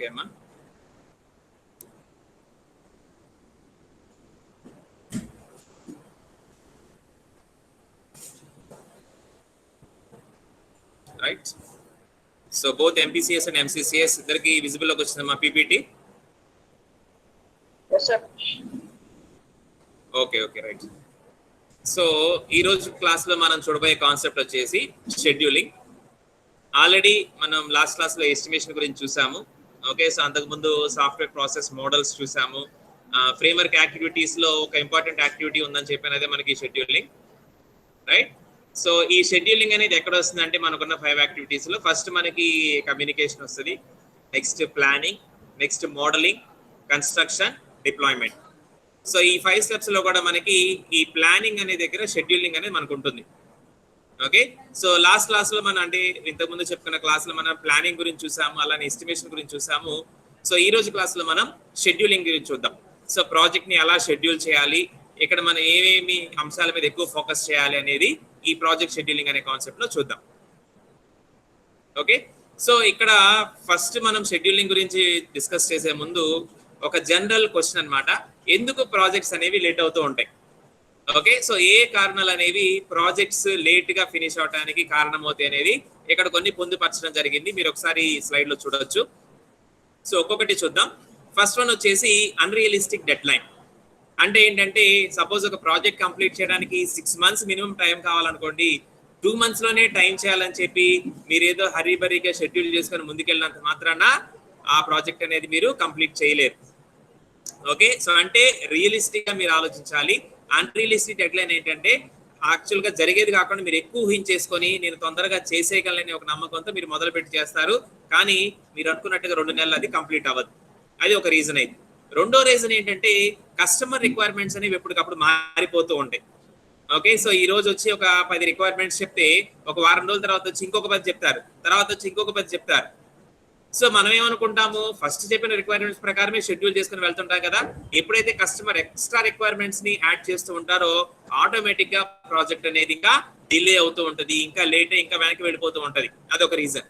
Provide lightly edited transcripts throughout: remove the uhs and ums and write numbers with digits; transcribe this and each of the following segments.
Okay అమ్మా. Right. So both MPCS and MCCS ఇద్దరికి visible లోకి వచ్చిందమ్మా PPT. Okay okay right. So ఈ రోజు క్లాస్ లో మనం చూడబోయే కాన్సెప్ట్ వచ్చేసి షెడ్యూలింగ్. ఆల్రెడీ మనం లాస్ట్ క్లాస్ లో ఎస్టిమేషన్ గురించి చూసాము. ఓకే, సో అంతకుముందు సాఫ్ట్వేర్ ప్రాసెస్ మోడల్స్ చూసాము. ఫ్రేమ్వర్క్ యాక్టివిటీస్ లో ఒక ఇంపార్టెంట్ యాక్టివిటీ ఉందని చెప్పాను, అదే మనకి షెడ్యూలింగ్. రైట్. సో ఈ షెడ్యూలింగ్ అనేది ఎక్కడ వస్తుంది అంటే మనకున్న 5 యాక్టివిటీస్ లో ఫస్ట్ మనకి కమ్యూనికేషన్ వస్తుంది, next planning, next modelling, construction, deployment. So ఈ 5 స్టెప్స్ లో కూడా మనకి ఈ ప్లానింగ్ అనే దగ్గర షెడ్యూలింగ్ అనేది మనకు ఉంటుంది. ఓకే, సో లాస్ట్ క్లాస్ లో మనం అంటే ఇంతకుముందు చెప్పుకున్న క్లాస్ లో మనం ప్లానింగ్ గురించి చూసాము, అలానే ఎస్టిమేషన్ గురించి చూసాము. సో ఈ రోజు క్లాస్ లో మనం షెడ్యూలింగ్ గురించి చూద్దాం. సో ప్రాజెక్ట్ ని ఎలా షెడ్యూల్ చేయాలి, ఇక్కడ మనం ఏమేమి అంశాల మీద ఎక్కువ ఫోకస్ చేయాలి అనేది ఈ ప్రాజెక్ట్ షెడ్యూలింగ్ అనే కాన్సెప్ట్ లో చూద్దాం. ఓకే, సో ఇక్కడ ఫస్ట్ మనం షెడ్యూలింగ్ గురించి డిస్కస్ చేసే ముందు ఒక జనరల్ క్వశ్చన్ అన్నమాట, ఎందుకు ప్రాజెక్ట్స్ అనేవి లేట్ అవుతూ ఉంటాయి? ఓకే, సో ఏ కారణాలు అనేవి ప్రాజెక్ట్స్ లేట్ గా ఫినిష్ అవడానికి కారణమవుతాయి అనేది ఇక్కడ కొన్ని పొందుపరచడం జరిగింది. మీరు ఒకసారి స్లైడ్ లో చూడొచ్చు. సో ఒక్కొక్కటి చూద్దాం. ఫస్ట్ వన్ వచ్చేసి అన్రియలిస్టిక్ డెడ్ లైన్. అంటే ఏంటంటే సపోజ్ ఒక ప్రాజెక్ట్ కంప్లీట్ చేయడానికి 6 months మినిమం టైం కావాలనుకోండి, 2 months లోనే టైం చేయాలని చెప్పి మీరు ఏదో హరీబరీగా షెడ్యూల్ చేసుకొని ముందుకెళ్ళినంత మాత్రాన ఆ ప్రాజెక్ట్ అనేది మీరు కంప్లీట్ చేయలేరు. ఓకే, సో అంటే రియలిస్టిక్ గా మీరు ఆలోచించాలి. అన్రియలిస్టిక్ డెడ్ లైన్ ఏంటంటే యాక్చువల్ గా జరిగేది కాకుండా మీరు ఎక్కువ ఊహించేసుకొని నేను తొందరగా చేసేయగలని ఒక నమ్మకంతో మీరు మొదలు పెట్టి చేస్తారు, కానీ మీరు అనుకున్నట్టుగా 2 నెలలు అది కంప్లీట్ అవ్వదు. అది ఒక రీజన్ అయితే. రెండో రీజన్ ఏంటంటే కస్టమర్ రిక్వైర్మెంట్స్ అనేవి ఎప్పటికప్పుడు మారిపోతూ ఉంటాయి. ఓకే, సో ఈ రోజు వచ్చి ఒక 10 రిక్వైర్మెంట్స్ చెప్తే ఒక వారం రోజుల తర్వాత వచ్చి ఇంకొక 10 చెప్తారు, తర్వాత వచ్చి ఇంకొక 10 చెప్తారు. సో మనం ఏమనుకుంటాము, ఫస్ట్ చెప్పిన రిక్వైర్మెంట్స్ ప్రకారమే షెడ్యూల్ చేసుకుని వెళ్తుంటాం కదా. ఎప్పుడైతే కస్టమర్ ఎక్స్ట్రా రిక్వైర్మెంట్స్ ని యాడ్ చేస్తూ ఉంటారో ఆటోమేటిక్ గా ప్రాజెక్ట్ అనేది ఇంకా డిలే అవుతూ ఉంటది, ఇంకా లేట్ ఇంకా వెనక్కి వెళ్ళిపోతూ ఉంటది. అదొక రీజన్.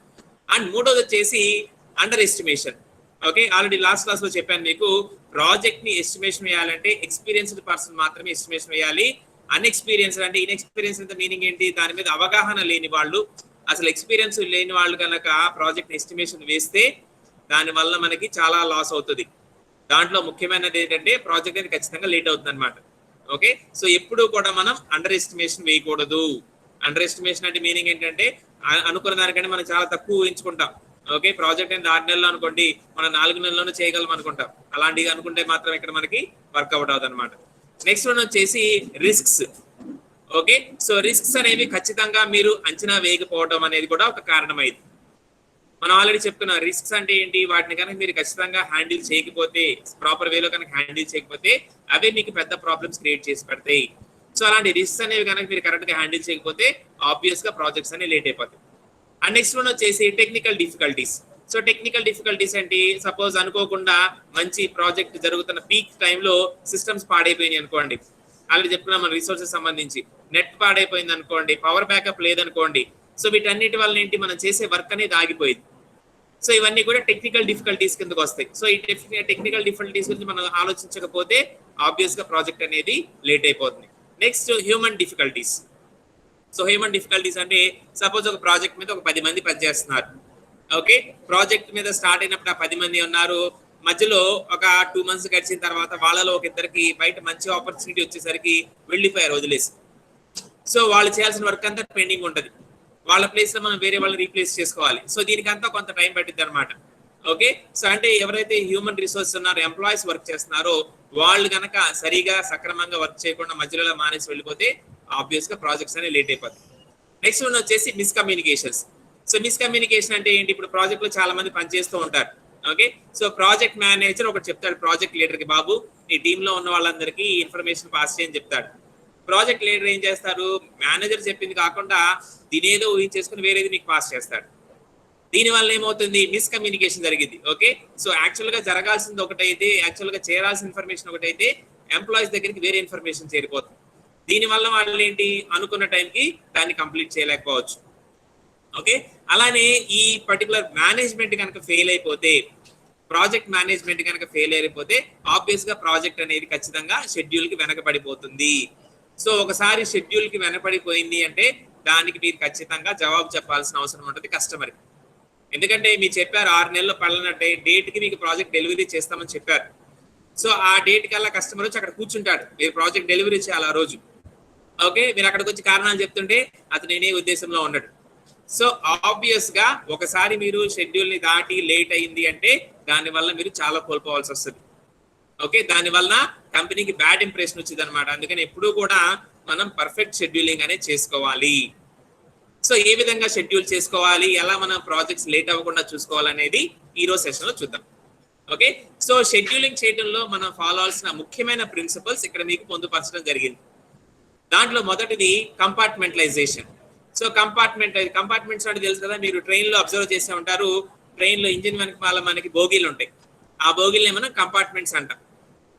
అండ్ మూడోది వచ్చేసి under estimation. Okay, already last class లో చెప్పాను మీకు, ప్రాజెక్ట్ ని ఎస్టిమేషన్ వేయాలంటే ఎక్స్పీరియన్స్డ్ పర్సన్ మాత్రమే ఎస్టిమేషన్ వేయాలి. అన్ఎక్స్పీరియన్స్డ్ అంటే ఇన్ఎక్స్పీరియన్స్ అంటే మీనింగ్ ఏంటి, దాని మీద అవగాహన లేని వాళ్ళు, అసలు ఎక్స్పీరియన్స్ లేని వాళ్ళు కనుక ప్రాజెక్ట్ ఎస్టిమేషన్ వేస్తే దాని వల్ల మనకి చాలా లాస్ అవుతుంది. దాంట్లో ముఖ్యమైనది ఏంటంటే ప్రాజెక్ట్ అనేది ఖచ్చితంగా లేట్ అవుతుంది అనమాట. ఓకే, సో ఎప్పుడు కూడా మనం అండర్ ఎస్టిమేషన్ వేయకూడదు. అండర్ ఎస్టిమేషన్ అంటే మీనింగ్ ఏంటంటే అనుకున్న దానికంటే మనం చాలా తక్కువ ఊహించుకుంటాం. ఓకే, ప్రాజెక్ట్ అనేది 6 నెలలు అనుకోండి, మనం 4 నెలల్లోనే చేయగలం అనుకుంటాం. అలాంటివి అనుకుంటే మాత్రం ఇక్కడ మనకి వర్కౌట్ అవుతుంది అనమాట. నెక్స్ట్ వన్ వచ్చేసి రిస్క్స్. ఓకే, సో రిస్క్స్ అనేవి ఖచ్చితంగా మీరు అంచనా వేయకపోవడం అనేది కూడా ఒక కారణమైంది. మనం ఆల్రెడీ చెప్పుకున్నాం రిస్క్స్ అంటే ఏంటి, వాటిని కనుక మీరు ఖచ్చితంగా హ్యాండిల్ చేయకపోతే, ప్రాపర్ వేలో కనుక హ్యాండిల్ చేయకపోతే అవే మీకు పెద్ద ప్రాబ్లమ్స్ క్రియేట్ చేసి పెడతాయి. సో అలాంటి రిస్క్స్ అనేవి కనుక మీరు కరెక్ట్ గా హ్యాండిల్ చేయకపోతే ఆబ్వియస్ గా ప్రాజెక్ట్స్ అనేవి లేట్ అయిపోతాయి. అండ్ నెక్స్ట్ వన్ వచ్చేసి technical difficulties. So technical difficulties అంటే సపోజ్ అనుకోకుండా మంచి ప్రాజెక్ట్ జరుగుతున్న పీక్ టైంలో సిస్టమ్స్ పాడైపోయినాయి అనుకోండి, ఆల్రెడీ చెప్పుకున్నాం మన రిసోర్సెస్ సంబంధించి, నెట్ పాడైపోయింది అనుకోండి, పవర్ బ్యాకప్ లేదనుకోండి. సో వీటన్నిటి వల్ల ఏంటి, మనం చేసే వర్క్ అనేది ఆగిపోయింది. సో ఇవన్నీ కూడా టెక్నికల్ డిఫికల్టీస్ కిందకు వస్తాయి. సో ఈ టెక్నికల్ డిఫికల్టీస్ గురించి మనం ఆలోచించకపోతే ఆబ్వియస్ గా ప్రాజెక్ట్ అనేది లేట్ అయిపోతుంది. Next human difficulties. So human difficulties అంటే సపోజ్ ఒక ప్రాజెక్ట్ మీద ఒక 10 మంది పనిచేస్తున్నారు. ఓకే, ప్రాజెక్ట్ మీద స్టార్ట్ అయినప్పుడు ఆ 10 మంది ఉన్నారు, మధ్యలో ఒక 2 months గడిచిన తర్వాత వాళ్ళలో ఒక ఇద్దరికి బయట మంచి ఆపర్చునిటీ వచ్చేసరికి వెళ్ళిపోయారు వదిలేసి. సో వాళ్ళు చేయాల్సిన వర్క్ అంతా పెండింగ్ ఉంటుంది, వాళ్ళ ప్లేస్ లో మనం వేరే వాళ్ళని రీప్లేస్ చేసుకోవాలి. సో దీనికంతా కొంత టైం పట్టింది అనమాట. ఓకే, సో అంటే ఎవరైతే హ్యూమన్ రిసోర్స్ ఉన్నారో, ఎంప్లాయీస్ వర్క్ చేస్తున్నారో వాళ్ళు కనుక సరిగా సక్రమంగా వర్క్ చేయకుండా మధ్యలో మానేసి వెళ్ళిపోతే ఆబ్వియస్ గా ప్రాజెక్ట్స్ అనేవి లేట్ అయిపోతాయి. నెక్స్ట్ వన్ వచ్చేసి మిస్కమ్యూనికేషన్స్. సో మిస్కమ్యూనికేషన్ అంటే ఏంటి, ఇప్పుడు ప్రాజెక్ట్ లో చాలా మంది పనిచేస్తూ ఉంటారు. ఓకే, సో ప్రాజెక్ట్ మేనేజర్ ఒకటి చెప్తాడు ప్రాజెక్ట్ లీడర్ కి, బాబు ఈ టీమ్ లో ఉన్న వాళ్ళందరికీ ఇన్ఫర్మేషన్ పాస్ చేయని చెప్తాడు. ప్రాజెక్ట్ లీడర్ ఏం చేస్తారు, మేనేజర్ చెప్పింది కాకుండా దీనేదో ఊహించేసుకుని వేరేది మీకు పాస్ చేస్తాడు. దీనివల్ల ఏమవుతుంది, మిస్కమ్యూనికేషన్ జరిగింది. ఓకే, సో యాక్చువల్ గా జరగాల్సింది ఒకటైతే, యాక్చువల్ గా చేరాల్సిన ఇన్ఫర్మేషన్ ఒకటైతే ఎంప్లాయీస్ దగ్గరికి వేరే ఇన్ఫర్మేషన్ చేరిపోతుంది. దీనివల్ల వాళ్ళు ఏంటి, అనుకున్న టైంకి దాన్ని కంప్లీట్ చేయలేకపోవచ్చు. ఓకే, అలానే ఈ పర్టికులర్ మేనేజ్మెంట్ కనుక ఫెయిల్ అయిపోతే ప్రాజెక్ట్ మేనేజ్మెంట్ కనుక ఫెయిల్ అయిపోతే ఆబ్వియస్ గా ప్రాజెక్ట్ అనేది ఖచ్చితంగా షెడ్యూల్ కి వెనకబడిపోతుంది. సో ఒకసారి షెడ్యూల్ కి వెనకబడిపోయింది అంటే దానికి మీరు ఖచ్చితంగా జవాబు చెప్పాల్సిన అవసరం ఉంటుంది కస్టమర్. ఎందుకంటే మీరు చెప్పారు 6 నెలల్లో పలానా డేట్ కి మీకు ప్రాజెక్ట్ డెలివరీ చేస్తామని చెప్పారు. సో ఆ డేట్ కల్లా కస్టమర్ వచ్చి అక్కడ కూర్చుంటాడు, మీరు ప్రాజెక్ట్ డెలివరీ చేయాలి ఆ రోజు. ఓకే, మీరు అక్కడికి వచ్చి కారణాలు చెప్తుంటే అతను ఏ ఉద్దేశంలో ఉన్నాడు. సో ఆబ్వియస్ గా ఒకసారి మీరు షెడ్యూల్ ని దాటి లేట్ అయింది అంటే దానివల్ల మీరు చాలా కోల్పోవాల్సి వస్తుంది. ఓకే, దానివల్ల కంపెనీకి బ్యాడ్ ఇంప్రెషన్ వచ్చింది అనమాట. అందుకని ఎప్పుడూ కూడా మనం పర్ఫెక్ట్ షెడ్యూలింగ్ అనేది చేసుకోవాలి. సో ఏ విధంగా షెడ్యూల్ చేసుకోవాలి, ఎలా మనం ప్రాజెక్ట్స్ లేట్ అవ్వకుండా చూసుకోవాలనేది ఈ రోజు సెషన్ లో చూద్దాం. ఓకే, సో షెడ్యూలింగ్ చేయడంలో మనం ఫాలో అవ్వాల్సిన ముఖ్యమైన ప్రిన్సిపల్స్ ఇక్కడ మీకు పొందుపరచడం జరిగింది. దాంట్లో మొదటిది కంపార్ట్మెంటలైజేషన్. సో కంపార్ట్మెంట్స్ అంటే తెలుసు కదా, మీరు ట్రైన్ లో అబ్జర్వ్ చేస్తూ ఉంటారు. ట్రైన్ లో ఇంజిన్ వెనక మనకి బోగీలు ఉంటాయి, ఆ బోగీలు మనం కంపార్ట్మెంట్స్ అంటాం.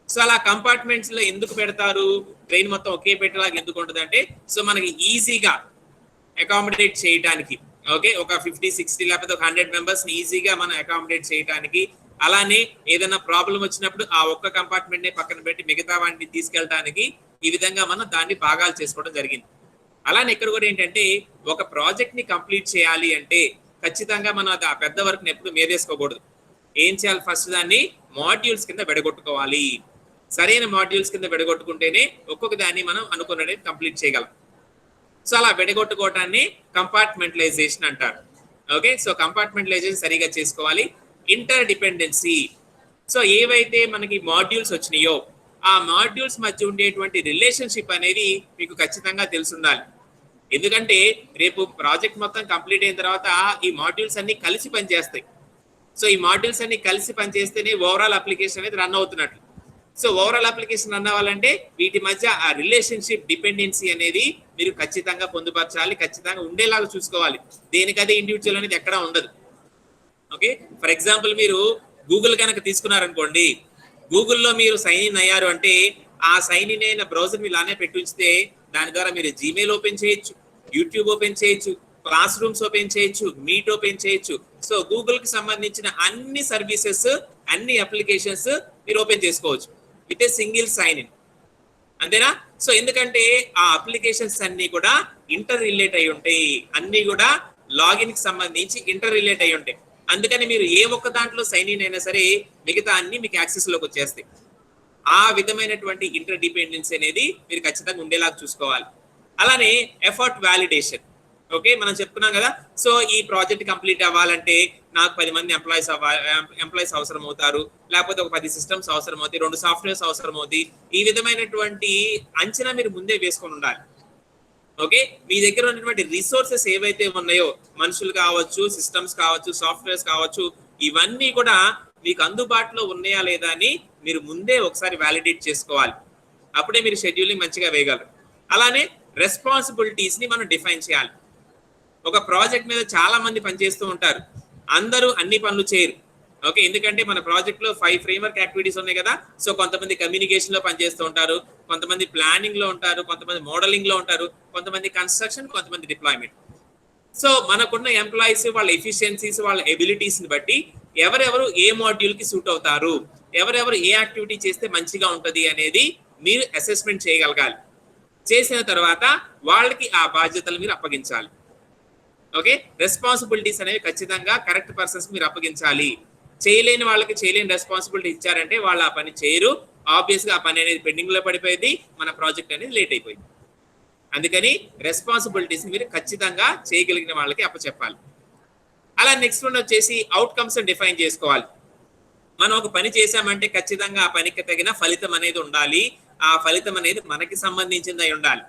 సో అలా కంపార్ట్మెంట్స్ లో ఎందుకు పెడతారు, ట్రైన్ మొత్తం ఒకే పెట్టేలాగా ఎందుకు ఉంటుంది అంటే సో మనకి ఈజీగా అకామిడేట్ చేయడానికి. ఓకే, ఒక 50-60 లేకపోతే ఒక 100 మెంబర్స్ ని ఈజీగా మనం అకామిడేట్ చేయడానికి. అలానే ఏదైనా ప్రాబ్లం వచ్చినప్పుడు ఆ ఒక్క కంపార్ట్మెంట్ ని పక్కన పెట్టి మిగతా వాటిని తీసుకెళ్ళడానికి ఈ విధంగా మనం దాన్ని భాగాలు చేసుకోవడం జరిగింది. అలానే ఇక్కడ కూడా ఏంటంటే ఒక ప్రాజెక్ట్ ని కంప్లీట్ చేయాలి అంటే ఖచ్చితంగా మనం ఆ పెద్ద వర్క్ ని ఎప్పుడు మీదేసుకోకూడదు. ఏం చేయాలి, ఫస్ట్ దాన్ని మాడ్యూల్స్ కింద విడగొట్టుకోవాలి. సరైన మాడ్యూల్స్ కింద విడగొట్టుకుంటేనే ఒక్కొక్క దాన్ని మనం అనుకున్నది కంప్లీట్ చేయగలం. సో అలా విడగొట్టుకోవటాన్ని కంపార్ట్మెంటలైజేషన్ అంటారు. ఓకే, సో కంపార్ట్మెంటలైజేషన్ సరిగా చేసుకోవాలి. Inter dependency. సో ఏవైతే మనకి మాడ్యూల్స్ వచ్చినాయో ఆ మాడ్యూల్స్ మధ్య ఉండేటువంటి రిలేషన్షిప్ అనేది మీకు ఖచ్చితంగా తెలుసుండాలి. ఎందుకంటే రేపు ప్రాజెక్ట్ మొత్తం కంప్లీట్ అయిన తర్వాత ఈ మాడ్యూల్స్ అన్ని కలిసి పనిచేస్తాయి. సో ఈ మాడ్యూల్స్ అన్ని కలిసి పనిచేస్తేనే ఓవరాల్ అప్లికేషన్ అనేది రన్ అవుతున్నట్లు. సో ఓవరాల్ అప్లికేషన్ రన్ అవ్వాలంటే వీటి మధ్య ఆ రిలేషన్షిప్ డిపెండెన్సీ అనేది మీరు ఖచ్చితంగా పొందుపరచాలి, ఖచ్చితంగా ఉండేలాగా చూసుకోవాలి. దేనికదే ఇండివిజువల్ అనేది ఎక్కడా ఉండదు. ఓకే, ఫర్ ఎగ్జాంపుల్ మీరు గూగుల్ కనుక తీసుకున్నారనుకోండి, గూగుల్లో మీరు సైన్ ఇన్ అయ్యారు అంటే ఆ సైన్ ఇన్ అయిన బ్రౌజర్ మీరు అలానే పెట్టి ఉంచితే దాని ద్వారా మీరు జీమెయిల్ ఓపెన్ చేయొచ్చు, యూట్యూబ్ ఓపెన్ చేయొచ్చు, క్లాస్ రూమ్స్ ఓపెన్ చేయొచ్చు, మీట్ ఓపెన్ చేయొచ్చు. సో గూగుల్ కి సంబంధించిన అన్ని సర్వీసెస్, అన్ని అప్లికేషన్స్ మీరు ఓపెన్ చేసుకోవచ్చు with a single sign in. అంతేనా? సో ఎందుకంటే ఆ అప్లికేషన్స్ అన్ని కూడా ఇంటర్ రిలేట్ అయి ఉంటాయి, అన్ని కూడా లాగిన్ కి సంబంధించి ఇంటర్ రిలేట్ అయి ఉంటాయి. అందుకని మీరు ఏ ఒక్క దాంట్లో సైన్ ఇన్ అయినా సరే మిగతా అన్ని మీకు యాక్సెస్ లోకి వచ్చేస్తాయి. ఆ విధమైనటువంటి ఇంటర్ డిపెండెన్సీ అనేది మీరు ఖచ్చితంగా ఉండేలాగా చూసుకోవాలి. అలానే ఎఫర్ట్ వ్యాలిడేషన్. ఓకే, మనం చెప్పుకున్నాం కదా, సో ఈ ప్రాజెక్ట్ కంప్లీట్ అవ్వాలంటే నాకు 10 మంది ఎంప్లాయీస్ అవసరం అవుతారు, లేకపోతే ఒక 10 సిస్టమ్స్ అవసరం అవుతాయి, 2 సాఫ్ట్వేర్స్ అవసరం అవుతాయి. ఈ విధమైనటువంటి అంచనా మీరు ముందే వేసుకొని ఉండాలి. ఓకే, మీ దగ్గర ఉన్నటువంటి రిసోర్సెస్ ఏవైతే ఉన్నాయో, మనుషులు కావచ్చు, సిస్టమ్స్ కావచ్చు, సాఫ్ట్వేర్స్ కావచ్చు, ఇవన్నీ కూడా మీకు అందుబాటులో ఉన్నాయా లేదా అని మీరు ముందే ఒకసారి వ్యాలిడేట్ చేసుకోవాలి. అప్పుడే మీరు షెడ్యూలింగ్ మంచిగా వేయగలరు. అలానే రెస్పాన్సిబిలిటీస్ ని మనం డిఫైన్ చేయాలి. ఒక ప్రాజెక్ట్ మీద చాలా మంది పనిచేస్తూ ఉంటారు, అందరూ అన్ని పనులు చేయరు. ఓకే, ఎందుకంటే మన ప్రాజెక్ట్ లో 5 ఫ్రేమ్వర్క్ యాక్టివిటీస్ ఉన్నాయి కదా. సో కొంతమంది కమ్యూనికేషన్ లో పనిచేస్తూ ఉంటారు, కొంతమంది ప్లానింగ్ లో ఉంటారు, కొంతమంది మోడలింగ్ లో ఉంటారు, కొంతమంది కన్స్ట్రక్షన్, కొంతమంది డిప్లాయ్మెంట్. సో మనకున్న ఎంప్లాయీస్ వాళ్ళ ఎఫిషియన్సీస్, వాళ్ళ ఎబిలిటీస్ ని బట్టి ఎవరెవరు ఏ మాడ్యూల్ కి సూట్ అవుతారు, ఎవరెవరు ఏ యాక్టివిటీ చేస్తే మంచిగా ఉంటది అనేది మీరు అసెస్మెంట్ చేయగలగాలి. చేసిన తర్వాత వాళ్ళకి ఆ బాధ్యతలు మీరు అప్పగించాలి. ఓకే, రెస్పాన్సిబిలిటీస్ అనేవి ఖచ్చితంగా కరెక్ట్ పర్సన్స్ మీరు అప్పగించాలి. చేయలేని వాళ్ళకి చేయలేని రెస్పాన్సిబిలిటీ ఇచ్చారంటే వాళ్ళు ఆ పని చేయరు. ఆబ్వియస్ గా ఆ పని అనేది పెండింగ్ లో పడిపోయింది, మన ప్రాజెక్ట్ అనేది లేట్ అయిపోయింది. అందుకని రెస్పాన్సిబిలిటీస్ మీరు ఖచ్చితంగా చేయగలిగిన వాళ్ళకి అప్పచెప్పాలి. అలా నెక్స్ట్ వన్ వచ్చేసి అవుట్కమ్స్ డిఫైన్ చేసుకోవాలి. మనం ఒక పని చేసామంటే ఖచ్చితంగా ఆ పనికి తగిన ఫలితం అనేది ఉండాలి. ఆ ఫలితం అనేది మనకి సంబంధించింది అయి ఉండాలి.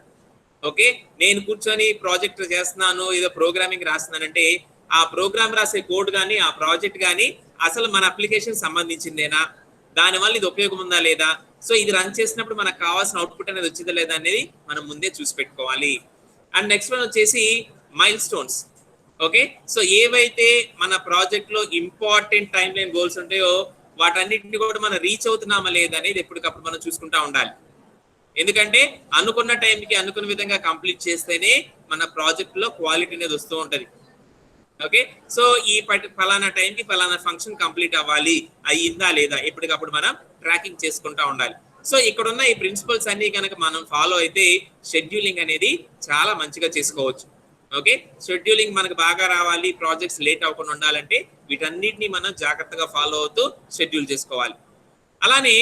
ఓకే, నేను కూర్చొని ప్రాజెక్ట్ చేస్తున్నాను, ఏదో ప్రోగ్రామింగ్ రాస్తున్నానంటే ఆ ప్రోగ్రామ్ రాసే కోడ్ కానీ ఆ ప్రాజెక్ట్ కానీ అసలు మన అప్లికేషన్ సంబంధించిందేనా, దానివల్ల ఇది ఉపయోగం ఉందా లేదా, సో ఇది రన్ చేసినప్పుడు మనకు కావాల్సిన అవుట్పుట్ అనేది వచ్చిందా లేదా అనేది మనం ముందే చూసి పెట్టుకోవాలి. అండ్ నెక్స్ట్ వన్ వచ్చేసి మైల్ స్టోన్స్. ఓకే, సో ఏవైతే మన ప్రాజెక్ట్ లో ఇంపార్టెంట్ టైం లైన్ గోల్స్ ఉంటాయో వాటన్నిటిని కూడా మనం రీచ్ అవుతున్నామా లేదా అనేది ఎప్పటికప్పుడు మనం చూసుకుంటా ఉండాలి. ఎందుకంటే అనుకున్న టైంకి అనుకున్న విధంగా కంప్లీట్ చేస్తేనే మన ప్రాజెక్ట్ లో క్వాలిటీ అనేది వస్తూ ఉంటది. ఓకే, సో ఈ ఫలానా టైంకి ఫలానా ఫంక్షన్ కంప్లీట్ అవ్వాలి, అయ్యిందా లేదా ఎప్పటికప్పుడు మనం ట్రాకింగ్ చేసుకుంటా ఉండాలి. సో ఇక్కడ ఉన్న ఈ ప్రిన్సిపల్స్ అన్ని కనుక మనం ఫాలో అయితే షెడ్యూలింగ్ అనేది చాలా మంచిగా చేసుకోవచ్చు. ఓకే, షెడ్యూలింగ్ మనకు బాగా రావాలి, ప్రాజెక్ట్స్ లేట్ అవ్వకుండా ఉండాలంటే వీటన్నిటిని మనం జాగ్రత్తగా ఫాలో అవుతూ షెడ్యూల్ చేసుకోవాలి. అలానే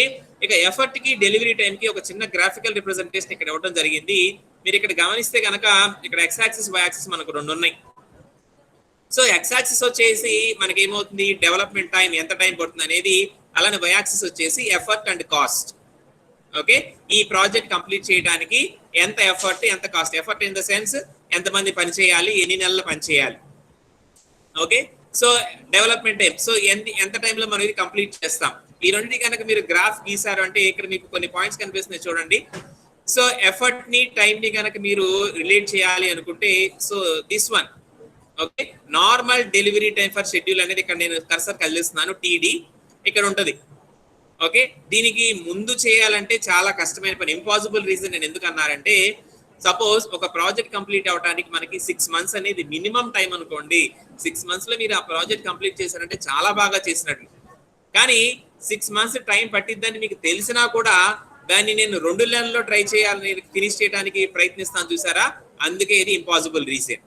ఇక ఎఫర్ట్ కి డెలివరీ టైం కి ఒక చిన్న గ్రాఫికల్ రిప్రజెంటేషన్ ఇక్కడ ఇవ్వడం జరిగింది. మీరు ఇక్కడ గమనిస్తే కనుక ఇక్కడ ఎక్స్ యాక్సిస్ వై యాక్సిస్ మనకు రెండు ఉన్నాయి. సో ఎక్స్ యాక్సిస్ వచ్చేసి మనకి ఏమవుతుంది, డెవలప్మెంట్ టైం ఎంత టైం పడుతుంది అనేది, అలానే వై యాక్సిస్ వచ్చేసి ఎఫర్ట్ అండ్ కాస్ట్. ఓకే, ఈ ప్రాజెక్ట్ కంప్లీట్ చేయడానికి ఎంత ఎఫర్ట్ ఎంత cost. Effort in the sense ఎంతమంది పని చేయాలి, ఎన్ని నెలలు పని చేయాలి. Okay, so development time, so ఎంత టైంలో మనం ఇది కంప్లీట్ చేస్తాం. ఈ రెండింటి కనుక మీరు గ్రాఫ్ గీసారు అంటే ఇక్కడ మీకు కొన్ని పాయింట్స్ కనిపిస్తున్నాయి చూడండి. సో ఎఫర్ట్ ని టైం ని కనుక మీరు రిలేట్ చేయాలి అనుకుంటే, so this one okay, normal delivery time for schedule అనేది ఇక్కడ నేను కర్సర్ కదిలిస్తున్నాను, టీడీ ఇక్కడ ఉంటది. ఓకే, దీనికి ముందు చేయాలంటే చాలా కష్టమైన పని, ఇంపాసిబుల్. రీజన్ నేను ఎందుకు అన్నారంటే, సపోజ్ ఒక ప్రాజెక్ట్ కంప్లీట్ అవడానికి మనకి 6 months అనేది మినిమం టైం అనుకోండి. 6 months లో మీరు ఆ ప్రాజెక్ట్ కంప్లీట్ చేశారంటే చాలా బాగా చేసినట్లు. కానీ 6 months టైం పట్టిద్దని మీకు తెలిసినా కూడా దాన్ని నేను 2 నెలల్లో ట్రై చేయాలని ఫినిష్ చేయడానికి ప్రయత్నిస్తాను చూసారా, అందుకే ఇది impossible reason.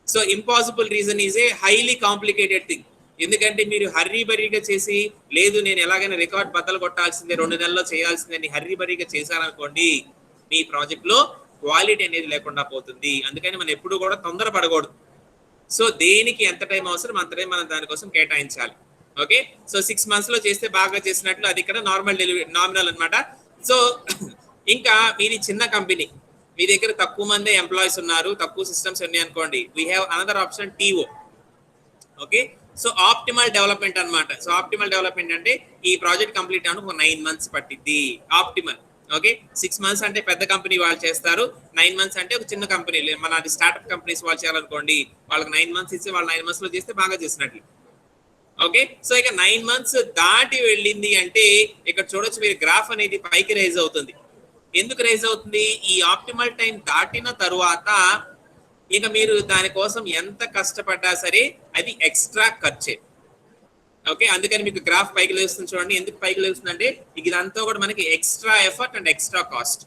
So impossible reason is a highly complicated thing. ఎందుకంటే మీరు హర్రీ బరీగా చేసి, లేదు నేను ఎలాగైనా రికార్డ్ బద్దలు కొట్టాల్సిందే, 2 నెలల్లో చేయాల్సిందని హర్రీ బరీగా చేశారనుకోండి, మీ ప్రాజెక్ట్ లో క్వాలిటీ అనేది లేకుండా పోతుంది. అందుకని మనం ఎప్పుడు కూడా తొందర పడకూడదు. సో దేనికి ఎంత టైం అవసరం అంత టైం మనం దానికోసం కేటాయించాలి. ఓకే, సో 6 months లో చేస్తే బాగా చేసినట్లు, అది ఇక్కడ నామినల్ అన్నమాట. సో ఇంకా మీది చిన్న కంపెనీ, మీ దగ్గర తక్కువ మంది ఎంప్లాయీస్ ఉన్నారు, తక్కువ సిస్టమ్స్ ఉన్నాయి అనుకోండి, we have another option TO. Okay, so optimal development అన్నమాట. సో ఆప్టిమల్ డెవలప్మెంట్ అంటే ఈ ప్రాజెక్ట్ కంప్లీట్ అవడానికి ఒక 9 months పట్టిద్ది ఆప్టిమల్. ఓకే, 6 months అంటే పెద్ద కంపెనీ వాళ్ళు చేస్తారు, 9 months అంటే ఒక చిన్న కంపెనీ, మన స్టార్ట్అప్ కంపెనీస్ వాళ్ళు చేయాలనుకోండి, వాళ్ళకి 9 months ఇచ్చి వాళ్ళు 9 months లో చేస్తే బాగా చేసినట్లు. ఓకే, సో ఇక 9 months దాటి వెళ్ళింది అంటే ఇక్కడ చూడొచ్చు మీరు గ్రాఫ్ అనేది పైకి రైజ్ అవుతుంది. ఎందుకు రైజ్ అవుతుంది, ఈ ఆప్టిమల్ టైం దాటిన తరువాత ఇక మీరు దానికోసం ఎంత కష్టపడ్డా సరే అది ఎక్స్ట్రా ఖర్చే. ఓకే, అందుకని మీకు గ్రాఫ్ పైకి లేస్తుంది చూడండి. ఎందుకు పైకి లేస్తుంది అంటే ఇదంతా కూడా మనకి extra effort and extra cost.